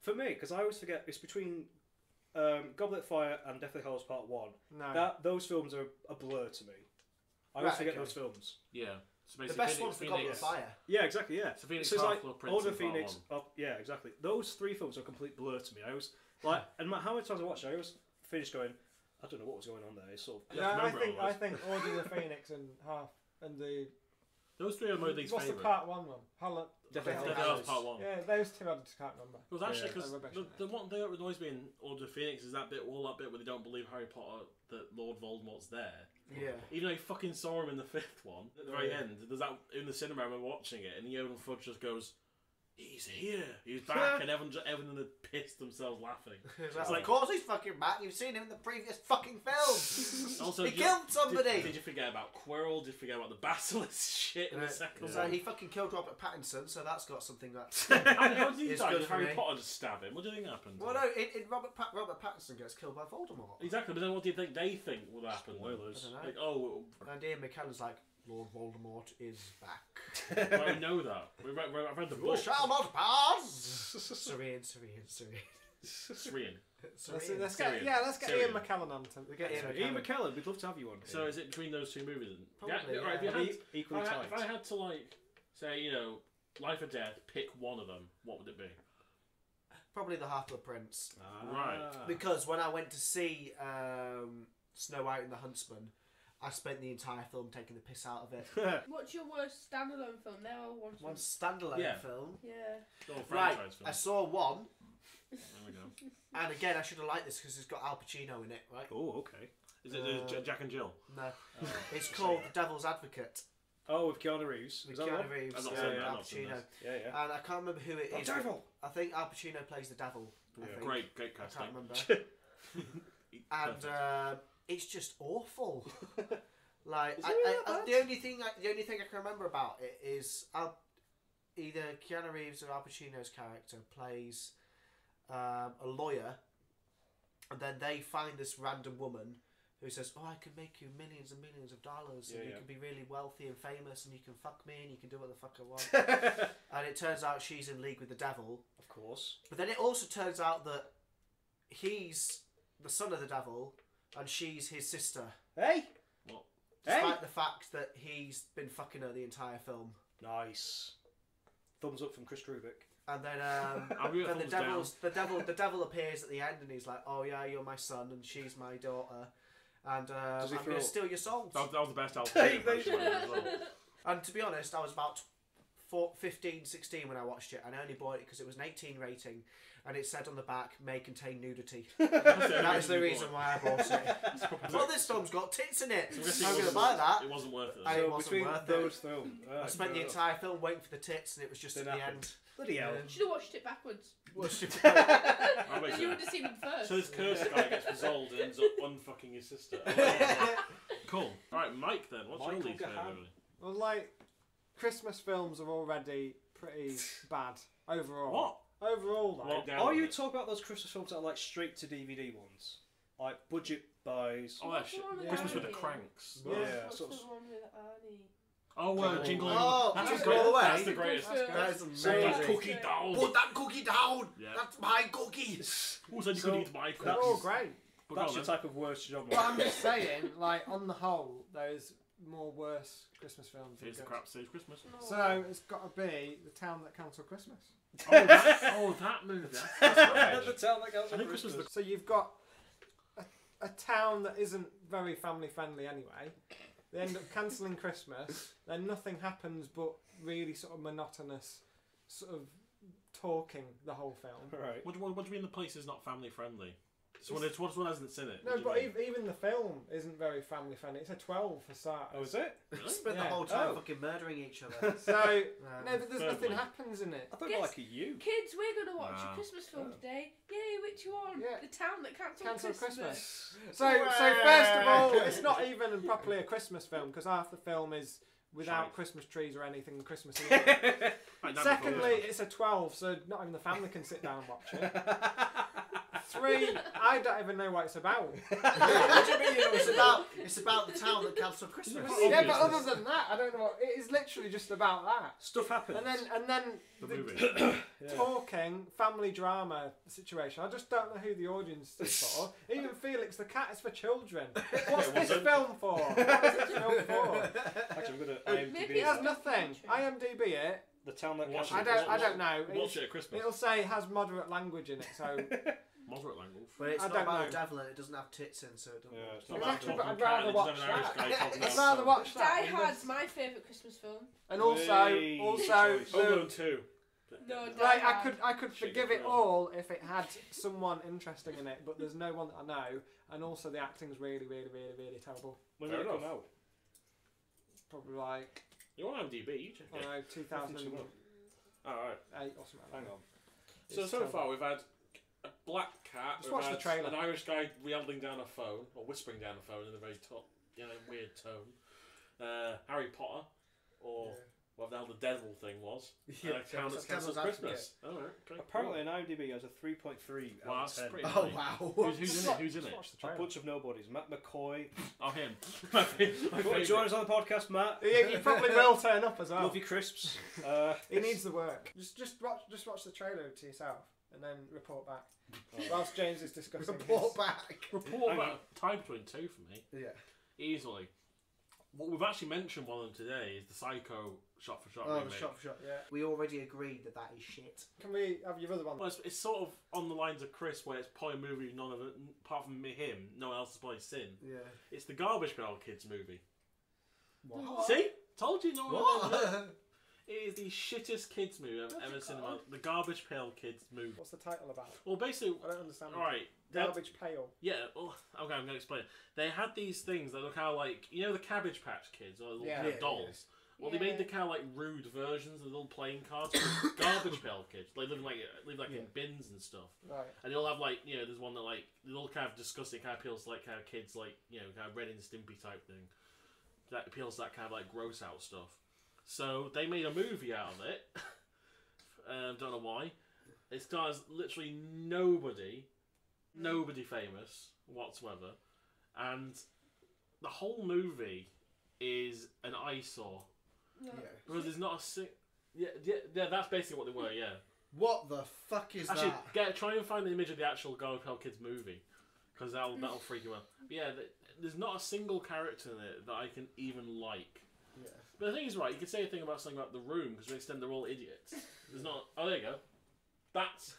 for me, because I always forget, it's between Goblet of Fire and Deathly Hallows Part 1. No. Those films are a blur to me. I always Right, forget okay. those films. Yeah. So The best one's the Goblet of Fire. Yeah, exactly, yeah. So Phoenix, So it's like Half-Blood Prince Order and of Part Phoenix, yeah, exactly. Those three films are a complete blur to me. I always, like, and how many times I watched it, I always finished going, I don't know what was going on there. It's sort of... You have to I remember think all I those. think Order of the Phoenix and the Those three are my least what's the favourite. part 1 one? Deathly Deathly Hallows. Hallows Part 1. Yeah, those two I just can't remember. It was actually Yeah. because They're rubbish, the one thing that annoys me in Order of Phoenix is that bit, all that bit where they don't believe Harry Potter that Lord Voldemort's there. Yeah. Even though he fucking saw him in the fifth one at the very Yeah. end. There's that in the cinema. I remember watching it, and Ewan Fudge just goes, "He's here, he's back," and everyone had pissed themselves laughing. It's like- of course he's fucking back. You've seen him in the previous fucking film. Also, He did you- killed somebody. Did you forget about Quirrell? Did you forget about the basilisk shit in the second So one? he fucking killed Robert Pattinson, so that's got something that. How did he It's die? good Did for Harry me. Potter just stab him? What do you think happened? Well, no, Robert Pattinson gets killed by Voldemort. Exactly, but then what do you think they think will happen? Spoilers. I don't know. Like, oh, And Ian McKellen's like, Lord Voldemort is back. I know that. I've read the You book. shall not pass. Serene. Srian. Let's Syrian. get Syrian. Ian McKellen on to We get Ian Ian McKellen. McKellen, we'd love to have you on. So is it between those two movies? Then? Probably, Right, if you yeah. had, Equally tight. if I had to like say, Life or Death, pick one of them, what would it be? Probably the Half-Blood Prince. Right. Because when I went to see Snow White and the Huntsman, I spent the entire film taking the piss out of it. What's your worst standalone film? There are one. One standalone Yeah. film. Yeah. Or Right, franchise film. I saw one, There we go. and again, I should have liked this because it's got Al Pacino in it, right? Oh, okay. Is it Jack and Jill? No. It's called The Devil's Advocate Oh, with Keanu Reeves. with Is that Keanu one? Reeves I've not and seen that, I've Al not seen Pacino. that. Yeah, yeah. And I can't remember who it is. The devil! I think Al Pacino plays the devil. I think. Great I casting. can't remember. And Perfect. it's just awful. Like Is it really that the only thing I can remember about it is either Keanu Reeves or Al Pacino's character plays a lawyer, and then they find this random woman who says, "Oh, I can make you millions and millions of dollars, and Yeah, you yeah. can be really wealthy and famous, and you can fuck me, and you can do what the fuck I want." And it turns out she's in league with the devil. Of course. But then it also turns out that he's the son of the devil, and she's his sister. Hey! What? Despite the fact that he's been fucking her the entire film. Nice. Thumbs up from Chris Trubik. And then, I'll give it then thumbs down. the devil appears at the end, and he's like, "Oh yeah, you're my son, and she's my daughter, and Does he I'm going throw- to steal your souls." That was the best album. And to be honest, I was about 15, 16 when I watched it, and I only bought it because it was an 18 rating, and it said on the back, "May contain nudity." That is the reason why I bought it. Well, this film's got tits in it. I'm going to buy that. It wasn't worth it. And though. it So wasn't between worth those it. films... I spent the entire film waiting for the tits, and it was just at Didn't the happen. end. Bloody hell. Should have watched it backwards. I'll make You it. would have seen them first. So this cursed guy gets resolved and ends up unfucking his sister. Cool. Alright, Mike then. What's your Michael least Gahan. favourite? Well, like, Christmas films are already pretty bad overall. What? Overall, like, Lockdown. Are you talking about those Christmas films that are like straight to DVD ones? Like budget buys? Oh, that What's the shit. one with Christmas with the Arnie? Cranks. Yeah, What's sort the of- one with Arnie? Oh, Jingle All Oh, That's Jingle great. All the Way. That's the greatest. That is So- amazing. That cookie down. Put that cookie down. Yeah. That's my cookie. Who said you So, could eat my they're cookies? all great. But That's go your on then. type of worst genre. But I'm just saying, like, on the whole, there's more worse Christmas films. than Here's the good. crap stage Christmas. So it's got to be The Town That Cancelled Christmas. That movie. That's The Town That Counts I on think Christmas Christmas. So you've got a town that isn't very family friendly anyway. They end up cancelling Christmas. Then nothing happens but really sort of monotonous, sort of talking the whole film. Right. What do you mean the place is not family friendly? It's one hasn't seen it. No, What do but you mean? even the film isn't very family friendly. It's a 12 for starters. Oh, is it? Really? Spent the Yeah. whole time Oh. fucking murdering each other. So No. no, but there's Thirdly. nothing happens in it. I thought Guess- like a you. Kids, we're going to watch Nah. a Christmas film Oh. today. Yay, which one? Yeah. The Town That Cancelled Cancelled Christmas. Christmas. So first of all, it's not even properly a Christmas film because half the film is without Shite. Christmas trees or anything Christmas. in it. Right, now Secondly, before it's a 12, so not even the family can sit down and watch it. 3, I don't even know what it's about. What do you mean? It's about the town that cancelled Christmas. Yeah, but other than that, I don't know what. It is literally just about that. Stuff happens. And then The movie. talking family drama situation. I just don't know who the audience is for. Even Felix the cat is for children. What's this film for? What is this film for? Actually, we're going to IMDb Maybe It has it. nothing. IMDb it. The town that Watch cancelled I don't know. Watch it at Christmas. It'll say it has moderate language in it, so Moderate language. But it's I not don't about know. the devil and it doesn't have tits in, so it doesn't. Yeah, it's Not not Exactly, about but talking I'd rather cat, watch it doesn't have an Irish that. guy talking I'd about rather stuff. watch Die that. Hard's my favourite Christmas film. And Hey, also, choice. Home Alone 2. No, Die like Hard. I could Shit, forgive it yeah. all if it had someone interesting in it, but there's no one that I know, and also the acting's really, really, really, really terrible. When Fair did it come enough. out? Probably like You're on IMDb, you check I don't it. know 2008 Alright. or something. Hang on. So It's so terrible. far we've had a black cat, Just we've watch the had trailer. an Irish guy yelling down a phone, or whispering down a phone in a very weird tone. Harry Potter, or what the hell the devil thing was. Yeah, And a town that's Devil's cancelled Advocate. Christmas. Alright, okay. Apparently, an IMDb has a 3.3 Wow, out that's of 10. pretty Oh high. wow. Who's in it? Who's in Just it? watch the A trailer. bunch of nobodies. Matt McCoy. Oh, him. My favourite. Join us on the podcast, Matt. He probably will turn up as well. Love your crisps. He needs the work. Just watch the trailer to yourself and then report back. Whilst James is discussing Report his. back. Report Hang on. about time between two for me. Yeah. Easily. What we've actually mentioned one of them today is the Psycho shot for shot Oh, remake. the shot for shot. Yeah. We already agreed that is shit. Can we have your other one? Well, it's sort of on the lines of Chris, where it's probably a movie none of it, apart from him, no one else has probably seen. Yeah. It's the Garbage Pail Kids movie. What? See? Told you no one knows it. What? It is the shittest kids movie I've ever seen. The Garbage Pail Kids movie. What's the title about? Well, basically, I don't understand. alright. that- Garbage pail. Yeah, well, okay, I'm going to explain. They had these things that look how like, you know the Cabbage Patch Kids, or the little Yeah. kind of Yeah, dolls? Well, they Yeah. made the kind of like rude versions of the little playing cards. Garbage Pail Kids. They live in Yeah. in bins and stuff. Right. And they'll have like, you know, there's one that like, the little kind of disgusting kind of appeals to like kind of kids like, you know, kind of Ren and Stimpy type thing. That appeals to that kind of like gross out stuff. So they made a movie out of it. Don't know why. It stars literally nobody famous whatsoever, and the whole movie is an eyesore No. Yeah. because there's not a yeah, that's basically what they were. Yeah, What the fuck is actually, that? try and find the image of the actual Garbage Pail Kids movie, because that'll freak you out. But yeah, there's not a single character in it that I can even like. Yeah. But the thing is, right, you could say a thing about something about The Room, because to an extent they're all idiots. There's not. Oh, there you go. That's.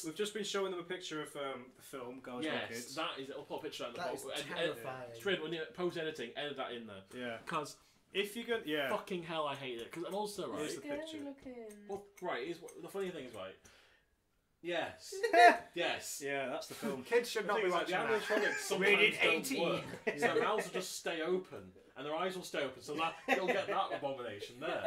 We've just been showing them a picture of the film, Garbage Pail Yes, Kids. that is it. I'll put a picture out in the That post. is terrifying. Straight when you post editing, edit that in there. Yeah. Because If you can, yeah. fucking hell, I hate it. Because and also right. Here's the picture. Scary looking. Well, right. Is the funny thing is right. Yes. Yes. Yeah, that's the film. Kids should The not thing be is, like, the watching that. animatronics sometimes Rated don't 18. work. So their mouths will just stay open, and their eyes will stay open. So that you'll get that abomination I there.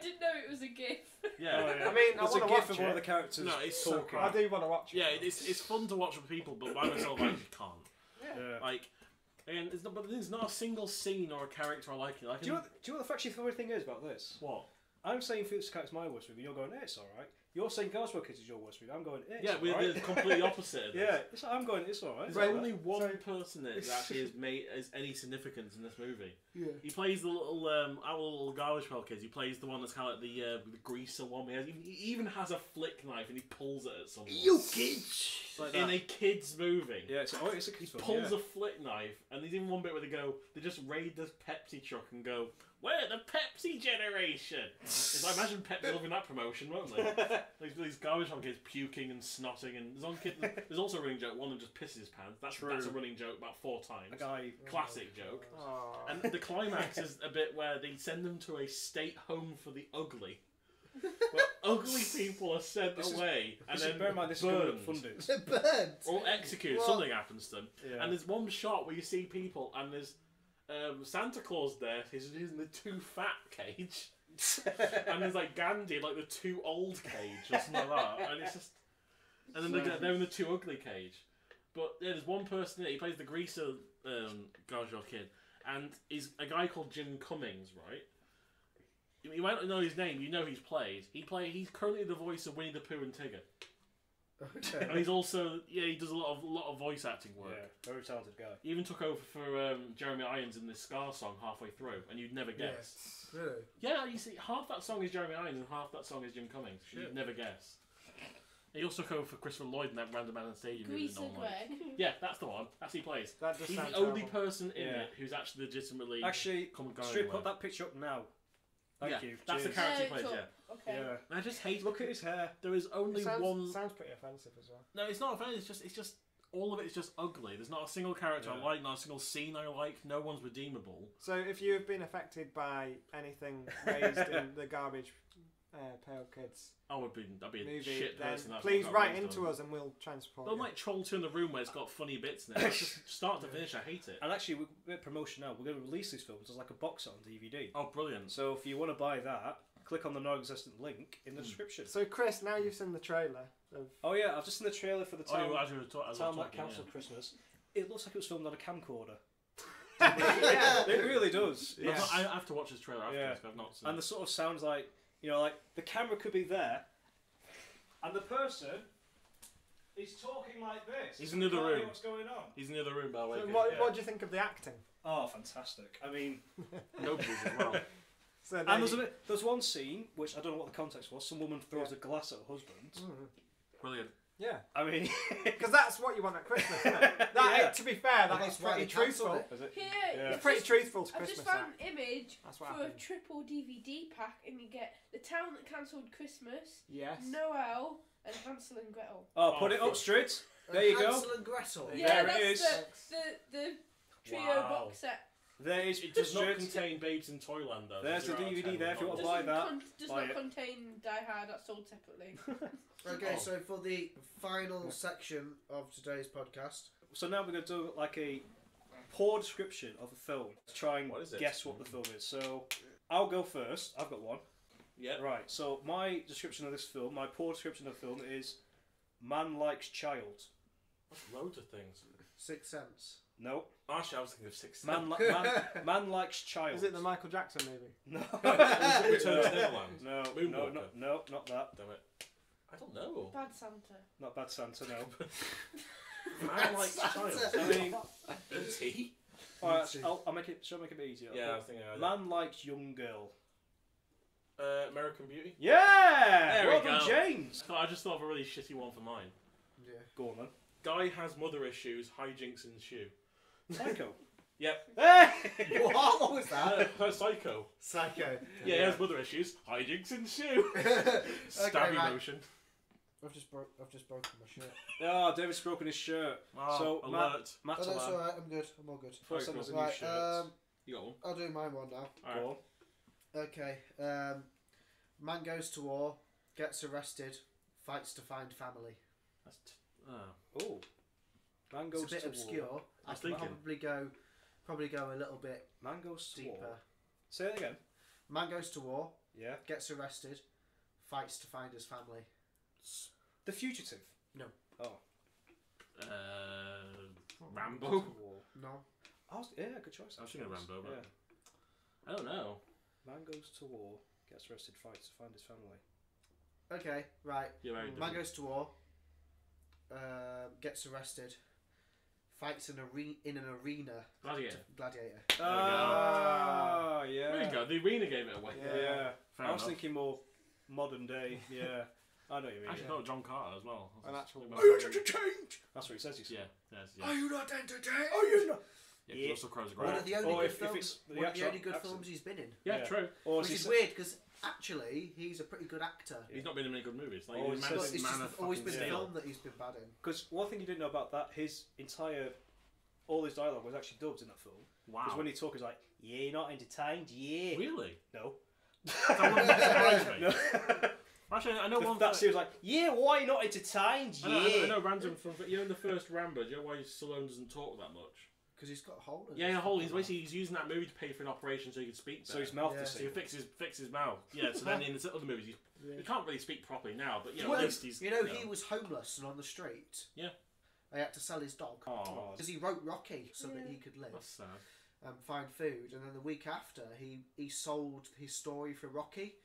didn't know it was a GIF. Yeah. Oh, yeah. I mean, I There's want a to gif watch of one of the it. characters No, it's talking. so crap. I do want to watch it. Yeah, it's fun to watch with people, but by myself I just can't. Yeah. Like, and there's not a single scene or a character I like. Like, Do you know what the actually funny thing is about this? what? I'm saying Felix Cat is my worst movie, you're going, it's alright. You're saying Garbage Pail Kids is your worst movie, I'm going, it's Yeah, we're alright. the completely opposite of this. Yeah, I'm going, it's alright. There's It's only alright. one person that actually has any significance in this movie. Yeah. He plays the little our little Garbage Pail Kids. He plays the one that's kind of like the greaser one. He even has a flick knife and he pulls it at someone. You kids. Like in that. a kids movie. Yeah, it's a kid's film, Pulls yeah. a flick knife, and there's even one bit where they just raid this Pepsi truck and go, "We're the Pepsi generation." It's like, imagine Pepsi loving that promotion, won't they? These Garbage Pail Kids puking and snotting, and there's also a running joke. One of them just pisses his pants. That's a running joke about 4 times. A guy. Classic joke. Aw. And the climax is a bit where they send them to a state home for the ugly. Where ugly people are sent away and then bear in mind, this is burned. government funded. They're burnt. Or executed. What? Something happens to them. Yeah. And there's one shot where you see people and there's Santa Claus there. He's in the too fat cage. And there's like Gandhi, like the too old cage or something like that. And it's just... And then they're in the too ugly cage. But yeah, there's one person there. He plays the greaser Garbage Pail Kid. And he's a guy called Jim Cummings, right? You might not know his name. You know he's played. He's currently the voice of Winnie the Pooh and Tigger. Okay. And he's also he does a lot of voice acting work. Yeah, very talented guy. He even took over for Jeremy Irons in this Scar song halfway through, and you'd never guess. Yes. Really? Yeah, you see, half that song is Jeremy Irons and half that song is Jim Cummings. Shit. You'd never guess. He also took over for Christopher Lloyd in that Random Man on Stage movie. Greaser that no one liked. Greg. Yeah, that's the one. That's who he plays. That does He's sound the only terrible. person in Yeah. it who's actually legitimately Actually, come and go Strip, anywhere. put that picture up now. Thank you. That's the Cheers. character he Yeah, plays. cool. Yeah. Okay. Yeah. And I just hate. Look at his hair. There is only one. Sounds pretty offensive as well. No, it's not offensive. It's just all of it is just ugly. There's not a single character I Yeah. like. Not a single scene I like. No one's redeemable. So if you have been affected by anything raised in the Garbage Pail Kids I'd be a movie, shit then person. That's please what write got raised into on. us and we'll try and support Don't you. like Troll 2 in the Room where it's got funny bits in it. It's just start to finish, I hate it. And actually, we're promotion now. We're going to release these films as like a box set on DVD. Oh, brilliant. So if you want to buy that, click on the non-existent link in the description. So Chris, now you've seen the trailer of Oh yeah, I've just seen the trailer for the Oh, Town, you as you were as Town talking, Like Council yeah. Christmas. It looks like it was filmed on a camcorder. yeah. It really does. Yeah. It's- I have to watch this trailer after Yeah. this, 'cause I've not seen And it. the sort of sounds like, you know, like the camera could be there, and the person is talking like this. He's in the other You can't hear room. What's going on? He's in the other room, by the way. So 'cause what do you think of the acting? Oh, fantastic! I mean, Nobody's as well. So and there's one scene which I don't know what the context was. Some woman throws a glass at her husband. Brilliant. Yeah, I mean, because that's what you want at Christmas, isn't it? That, Yeah. to be fair, Well, that is that's why pretty they cancelled truthful. it. is it? Here, Yeah. It's pretty truthful to I've Christmas. just found that. an image That's what for a happened. triple DVD pack, and you get The Town That Cancelled Christmas, Yes. Noel, and Hansel and Gretel. Oh, put it up straight. There you go. Hansel and Gretel. Yeah, There it that's the trio Wow. box set. There is. It does not straight- contain Babes in Toyland, though. There's the 0 out of DVD 10 there if you will want not to buy that. Does buy not it. contain Die Hard. That's sold separately. Okay, Oh. so for the final section of today's podcast, So now we're going to do like a poor description of a film to try and What is it? guess what the film is. So I'll go first. I've got one. Yeah. Right. So my description of this film, my poor description of the film is Man Likes Child. That's loads of things. Sixth Sense. No. Actually, I was thinking of 6. Man Likes Child. Is it the Michael Jackson movie? No. Return to Neverland? No. Moonwalker? No. Not that. Damn it. I don't know. Bad Santa. Not Bad Santa. No. Man Likes Child. I mean, E.T.? alright. I'll make it. Shall I make it a bit easier? Yeah, I was thinking Man Likes Young Girl. American Beauty? Yeah. There well we done, go. James. I just thought of a really shitty one for mine. Yeah. Go on then. Guy has mother issues, hijinks in shoe. Psycho. Yep. Hey! What was that? Psycho. Psycho. Yeah, he has mother issues, hijinks in shoe. Stabby right. motion. I've just broken my shirt. Oh, David's broken his shirt. Oh, So, alert. Matt, Oh, that's alright, I'm good. I'm all good. first time Very there's a cool. new Right, shirt. You got one? I'll do my one now. Alright. Go on. Okay. Man goes to war, gets arrested, fights to find family. That's Oh. Man goes It's a bit to obscure. war. I I was can thinking. probably go a little bit Man goes to war. deeper. Say it again. Man goes to war, Yeah. gets arrested, fights to find his family. The Fugitive. No. Oh. Rambo? Goes to war. No. Yeah, good choice. I was thinking actually. Rambo, but Yeah. I don't know. Man goes to war, gets arrested, fights to find his family. Okay, right. You're very Man different. goes to war, gets arrested, fights in an arena. Gladiator. Gladiator. Ah, yeah. There you go. The arena gave it away. Yeah. Fair I was enough. thinking more modern day. Yeah. I know what you mean. Actually, Yeah. not John Carter as well. An actual. entertained? That's what he says. Yeah. Yes, Are yeah. you not entertained? Are you not? Yeah, Yeah. Russell Crowe's a great One of actor. the only Or good if films. it's the One of the actual only good accent. films he's been in. Yeah, Yeah. true. Or Which he is sa- weird because actually he's a pretty good actor. He's not been in many good movies. Like, Oh, he's he Man, says- It's Man just of always fucking been Steel. film that he's been bad in. Because one thing you didn't know about that, his entire, all his dialogue was actually dubbed in that film. Because Wow. when he talks, he's like, "Yeah, you're not entertained, yeah." Really? No. That wouldn't surprise me. No. Actually, I know one. That scene was like, "Yeah, why not entertained, I yeah." know random from in the first Rambo. Do you know why Stallone doesn't talk that much? Because he's got a hole in Yeah, his in a hole. fucking He's using that movie to pay for an operation so he can speak. So better. his mouth Yeah. is So he fix his mouth. Yeah. So then in the other movies, Yeah. he can't really speak properly now. But you know, Well, at least he's. you know, he was homeless and on the street. Yeah. He had to sell his dog. Oh, Because he wrote Rocky so that Yeah. he could live that's sad. and find food. And then the week after, he sold his story for Rocky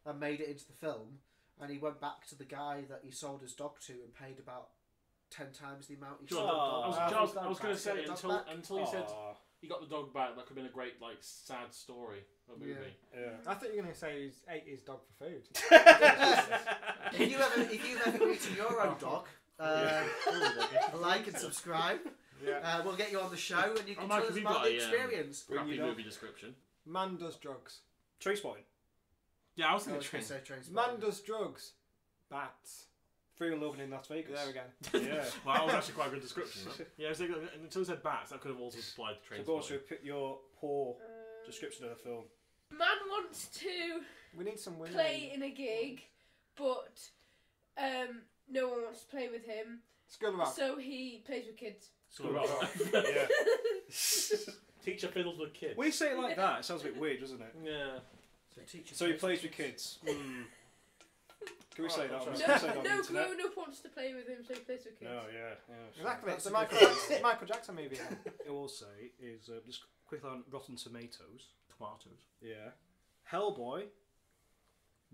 and made it into the film. and he went back to the guy that he sold his dog to and paid about 10 times the amount he John, sold the dog. I was going to say Get the dog until back. you said he got the dog back, that could have been a great sad story, a movie. Yeah. I thought you were going to say he ate his dog for food. If you've ever eaten your own dog, like and subscribe. Yeah. We'll get you on the show and you can Mike, tell us have you about got the a, experience. Crappy movie description. Man does drugs. Trainspotting. Yeah, I was I thinking was going to train. say Trainspotting. Man does drugs. Bats. Free and Loving in Las Vegas. There we go. Yeah. Well, that was actually quite a good description. Yeah, I was thinking, until you said bats, that could have also applied to train. So go on, so pick your poor description of the film. Man wants to We need some women. play in a gig, but no one wants to play with him. School Rock. So he plays with kids. School Rock. Yeah. Teacher fiddles with kids. When you say it like that, it sounds a bit weird, doesn't it? Yeah. So he plays with kids. Can we say that? I'll Can we try. say that on the No internet? grown-up wants to play with him, so he plays with kids. No, yeah. Exactly. It's That's a a Michael Jackson movie. I will say is just quickly on Rotten Tomatoes. Tomatoes. Yeah. Hellboy.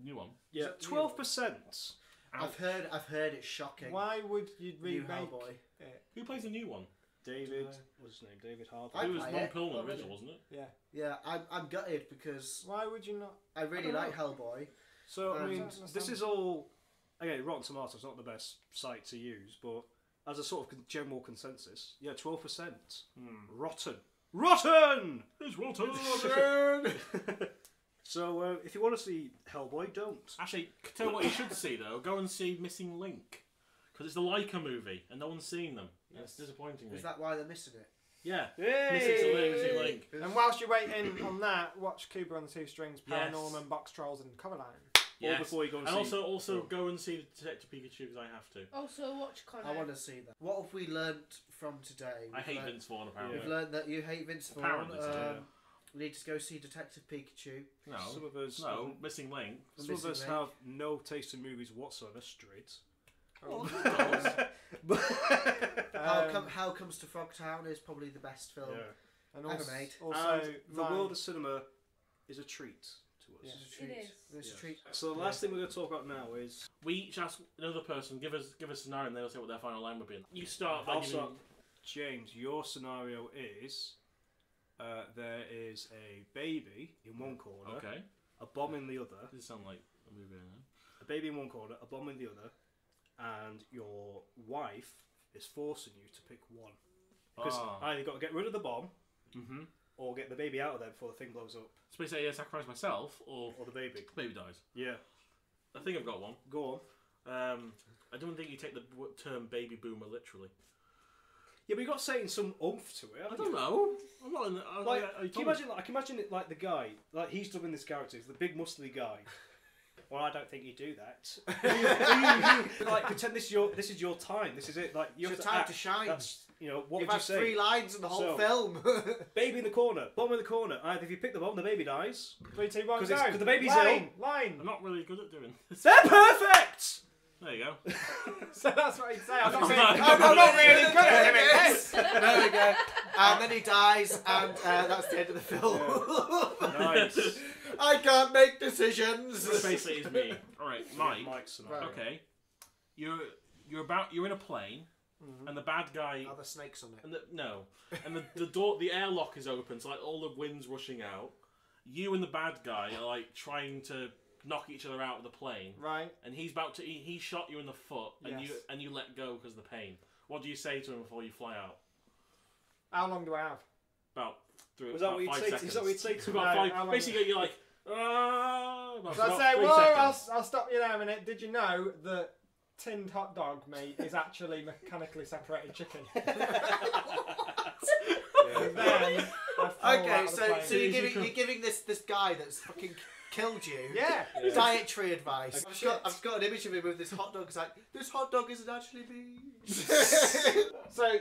New one. Yeah, 12%. I've heard it's shocking. Why would you New remake Hellboy. it? Who plays the new one? David, what's his name? David Harbour. I It was play Ron it Perlman already. original, wasn't it? Yeah. Yeah, I'm gutted because Why would you not? I really I like don't Hellboy. So I mean, Understand. this is all. Again, Rotten Tomatoes not the best site to use, but as a sort of general consensus, yeah, 12%. Rotten. Rotten. It's Walter. So if you want to see Hellboy, don't. Actually, tell you what you should see though. Go and see Missing Link, because it's the Leica movie and no one's seen them. And it's disappointing me. Is that why they're missing it? Yeah. Hey! Missing Link. And whilst you're waiting on that, watch Cuba and the Two Strings, Yes. Paranorman, Box Trolls, and Coraline. Or before you go and And see. also go and see Detective Pikachu because I have to. Also watch Connor. I want to see that. What have we learnt from today? I hate learnt, Vince Vaughn apparently. We've learned that you hate Vince Vaughn. Apparently so, We need to go see Detective Pikachu. No. Some of us, No. Missing Link. some of us Missing have no taste in movies whatsoever. Straight. Oh. How Comes to Frogtown is probably the best film. Yeah. And Ever also, made. also And the world of cinema is a treat to us. Yeah. It's a treat. It is. It's a Yes. treat. So the last thing we're going to talk about now is We each ask another person, give us a scenario, and they'll say what their final line would be. You start by I'll giving. start. James, your scenario is there is a baby in one corner, Okay. a bomb in the other, Does it sound like a movie? No? a baby in one corner, a bomb in the other, and your wife is forcing you to pick one. Because either you've got to get rid of the bomb Mm-hmm. or get the baby out of there before the thing blows up. So basically, yeah, sacrifice myself or Or the baby. baby dies. Yeah. I think I've got one. Go on. I don't think you take the term baby boomer literally. Yeah, but you got saying some oomph to it. I haven't don't you? know. I'm not in the, Like, can you imagine? Like, I can imagine it like the guy, like he's dubbing this character, he's the big muscly guy. Well, I don't think you do that. Like, pretend this is your time. This is it. Like, you It's have your to time act. to shine. That's, what You've would you had say? 3 lines in the whole So- film. Baby in the corner, bomb in the corner. Either if you pick the bomb, the baby dies. 3, 2, 1, 'Cause go. it's- 'cause the baby's line, line. I'm not really good at doing this. They're perfect. There you go. So that's what he'd say. I'm not, Right. I'm not really good at doing this. There we go. And then he dies, and that's the end of the film. Nice. I can't make decisions. This basically is me. All right, Mike. Mike's scenario. Right. Okay, you're in a plane, and the bad guy. Are there snakes on it? And the door, the airlock is open, so like all the wind's rushing out. You and the bad guy are like trying to knock each other out of the plane, Right. and he's about to. He shot you in the foot, and Yes. you let go because of the pain. What do you say to him before you fly out? How long do I have? About through. Was that about what you'd 5 say? seconds. Is that what you'd say to About No, five. how long- Basically, you're like. About So I say, 3 whoa, seconds. I'll stop you there a minute. Did you know that tinned hot dog meat is actually mechanically separated chicken? And then I'd fall out Okay, of the so plane. you're giving this guy that's fucking killed you Yeah. dietary advice. I've got an image of him with this hot dog. It's like, this hot dog isn't actually me. So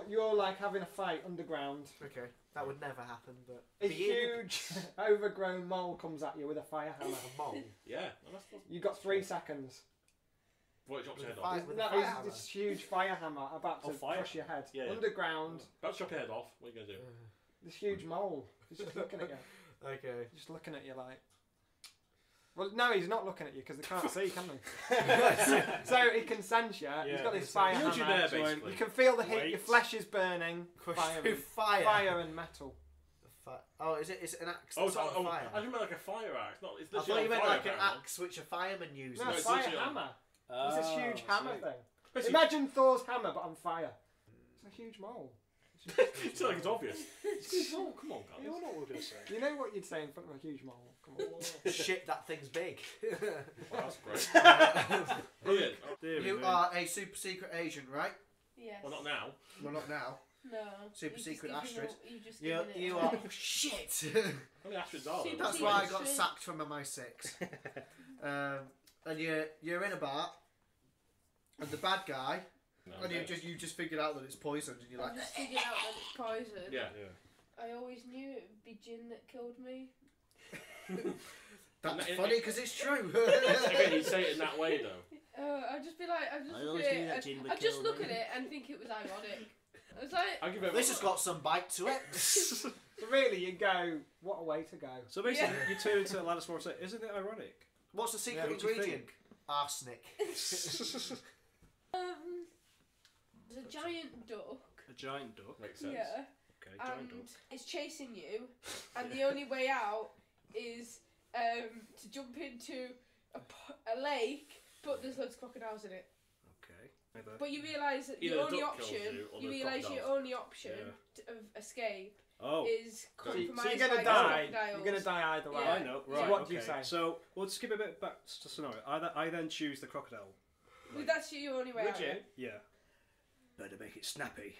you're like having a fight underground. Okay, that would never happen, but A huge overgrown mole comes at you with a fire hammer. a mole. Yeah. Well, that's You've got 3 seconds. what chops your head Fire- off. with No, a fire it's hammer. this huge fire hammer about to Oh, fire? crush your head. Yeah, yeah. Underground, About to chop your head off. What are you gonna do? this huge mole. He's just looking at you. Okay. Just looking at you like, Well, no, he's not looking at you because they can't see, can they? So he can sense you. He's got this fire Hold you hammer. there, basically. You can feel the heat. Wait. Your flesh is burning. Fire and metal. Oh, is it? It's an axe Oh, that's on fire. I meant like a fire axe. Not, it's I literally thought you meant fire like an apparently. axe which a fireman uses. No, it's fire literally on- hammer. It's this huge hammer sweet. thing. Basically- Imagine Thor's hammer, but on fire. It's a huge mole. It's like it's obvious. Oh, come on, guys. You know what we're going to say. You know what you'd say in front of a huge mole. Come on. Shit, that thing's big. Wow, that's great. Brilliant. Dear You me. are a super secret agent, right? Yes. Well, not now. Well, not now. No. Super You secret just give Astrid. him You just You, given it you away. are shit. How many Astrids are there? Super That's secret why I got Astrid. sacked from MI6. And you're in a bar, and the bad guy, No, and okay. you just figured out that it's poisoned, and you're I like, just figured out that it's poison. Yeah. I always knew it would be gin that killed me. that's And funny because it's true. Again, you say it in that way, though. I'd just be like, I'd just I look always at knew it. that gin would I'd just kill look me. at it and think it was ironic. I was like, I'll give it. This has got some bite to it. So really, you go, what a way to go. So basically, you turn into Alanis Morissette. Isn't it ironic? What's the secret Yeah, what do you ingredient? Arsenic. there's a giant duck. A giant duck. Makes sense. Yeah. Okay, giant And duck. it's chasing you, and the only way out is to jump into a lake, but there's loads of crocodiles in it. Okay. Either. But you realise that Either your the only duck kills option, you or you the realise your crocodiles. only option of escape Oh. is So compromised you're gonna by die. crocodiles. You're gonna die either way. Yeah. I know, right. So what okay. do you say? So, we'll skip a bit back to scenario. I then choose the crocodile. Well, that's your only way Would out. you? Yeah. Better make it snappy.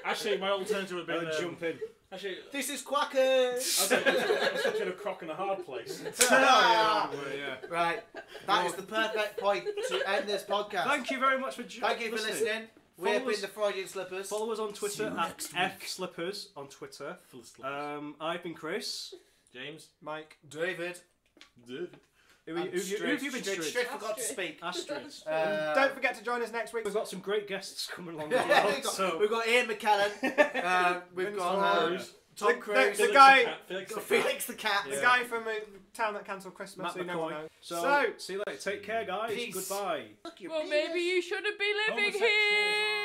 Actually, my alternative would have been jump in. Actually, This is Quackers. I was thinking of croc in a hard place. Yeah. Right, that is the perfect point to end this podcast. Thank you very much for Thank you for listening. We have Follow been us- the Freudian Slippers. Follow us on Twitter See you at next week. FSlippers on Twitter. Full slippers. I've been Chris. James. Mike. David. Who have you been Straight Astrid? forgot to speak. Astrid. Don't forget to join us next week. We've got some great guests coming along Yeah, as well. we've, got, So we've got Ian McKellen. We've Vince got Vaughn. Tom Cruise. The guy- Felix the cat. The guy from Town That Cancelled Christmas, Matt who no one McCoy. knows. So, see you later. Take care, guys. Peace. Goodbye. Look, your Well, maybe you shouldn't be living Homosexuals here.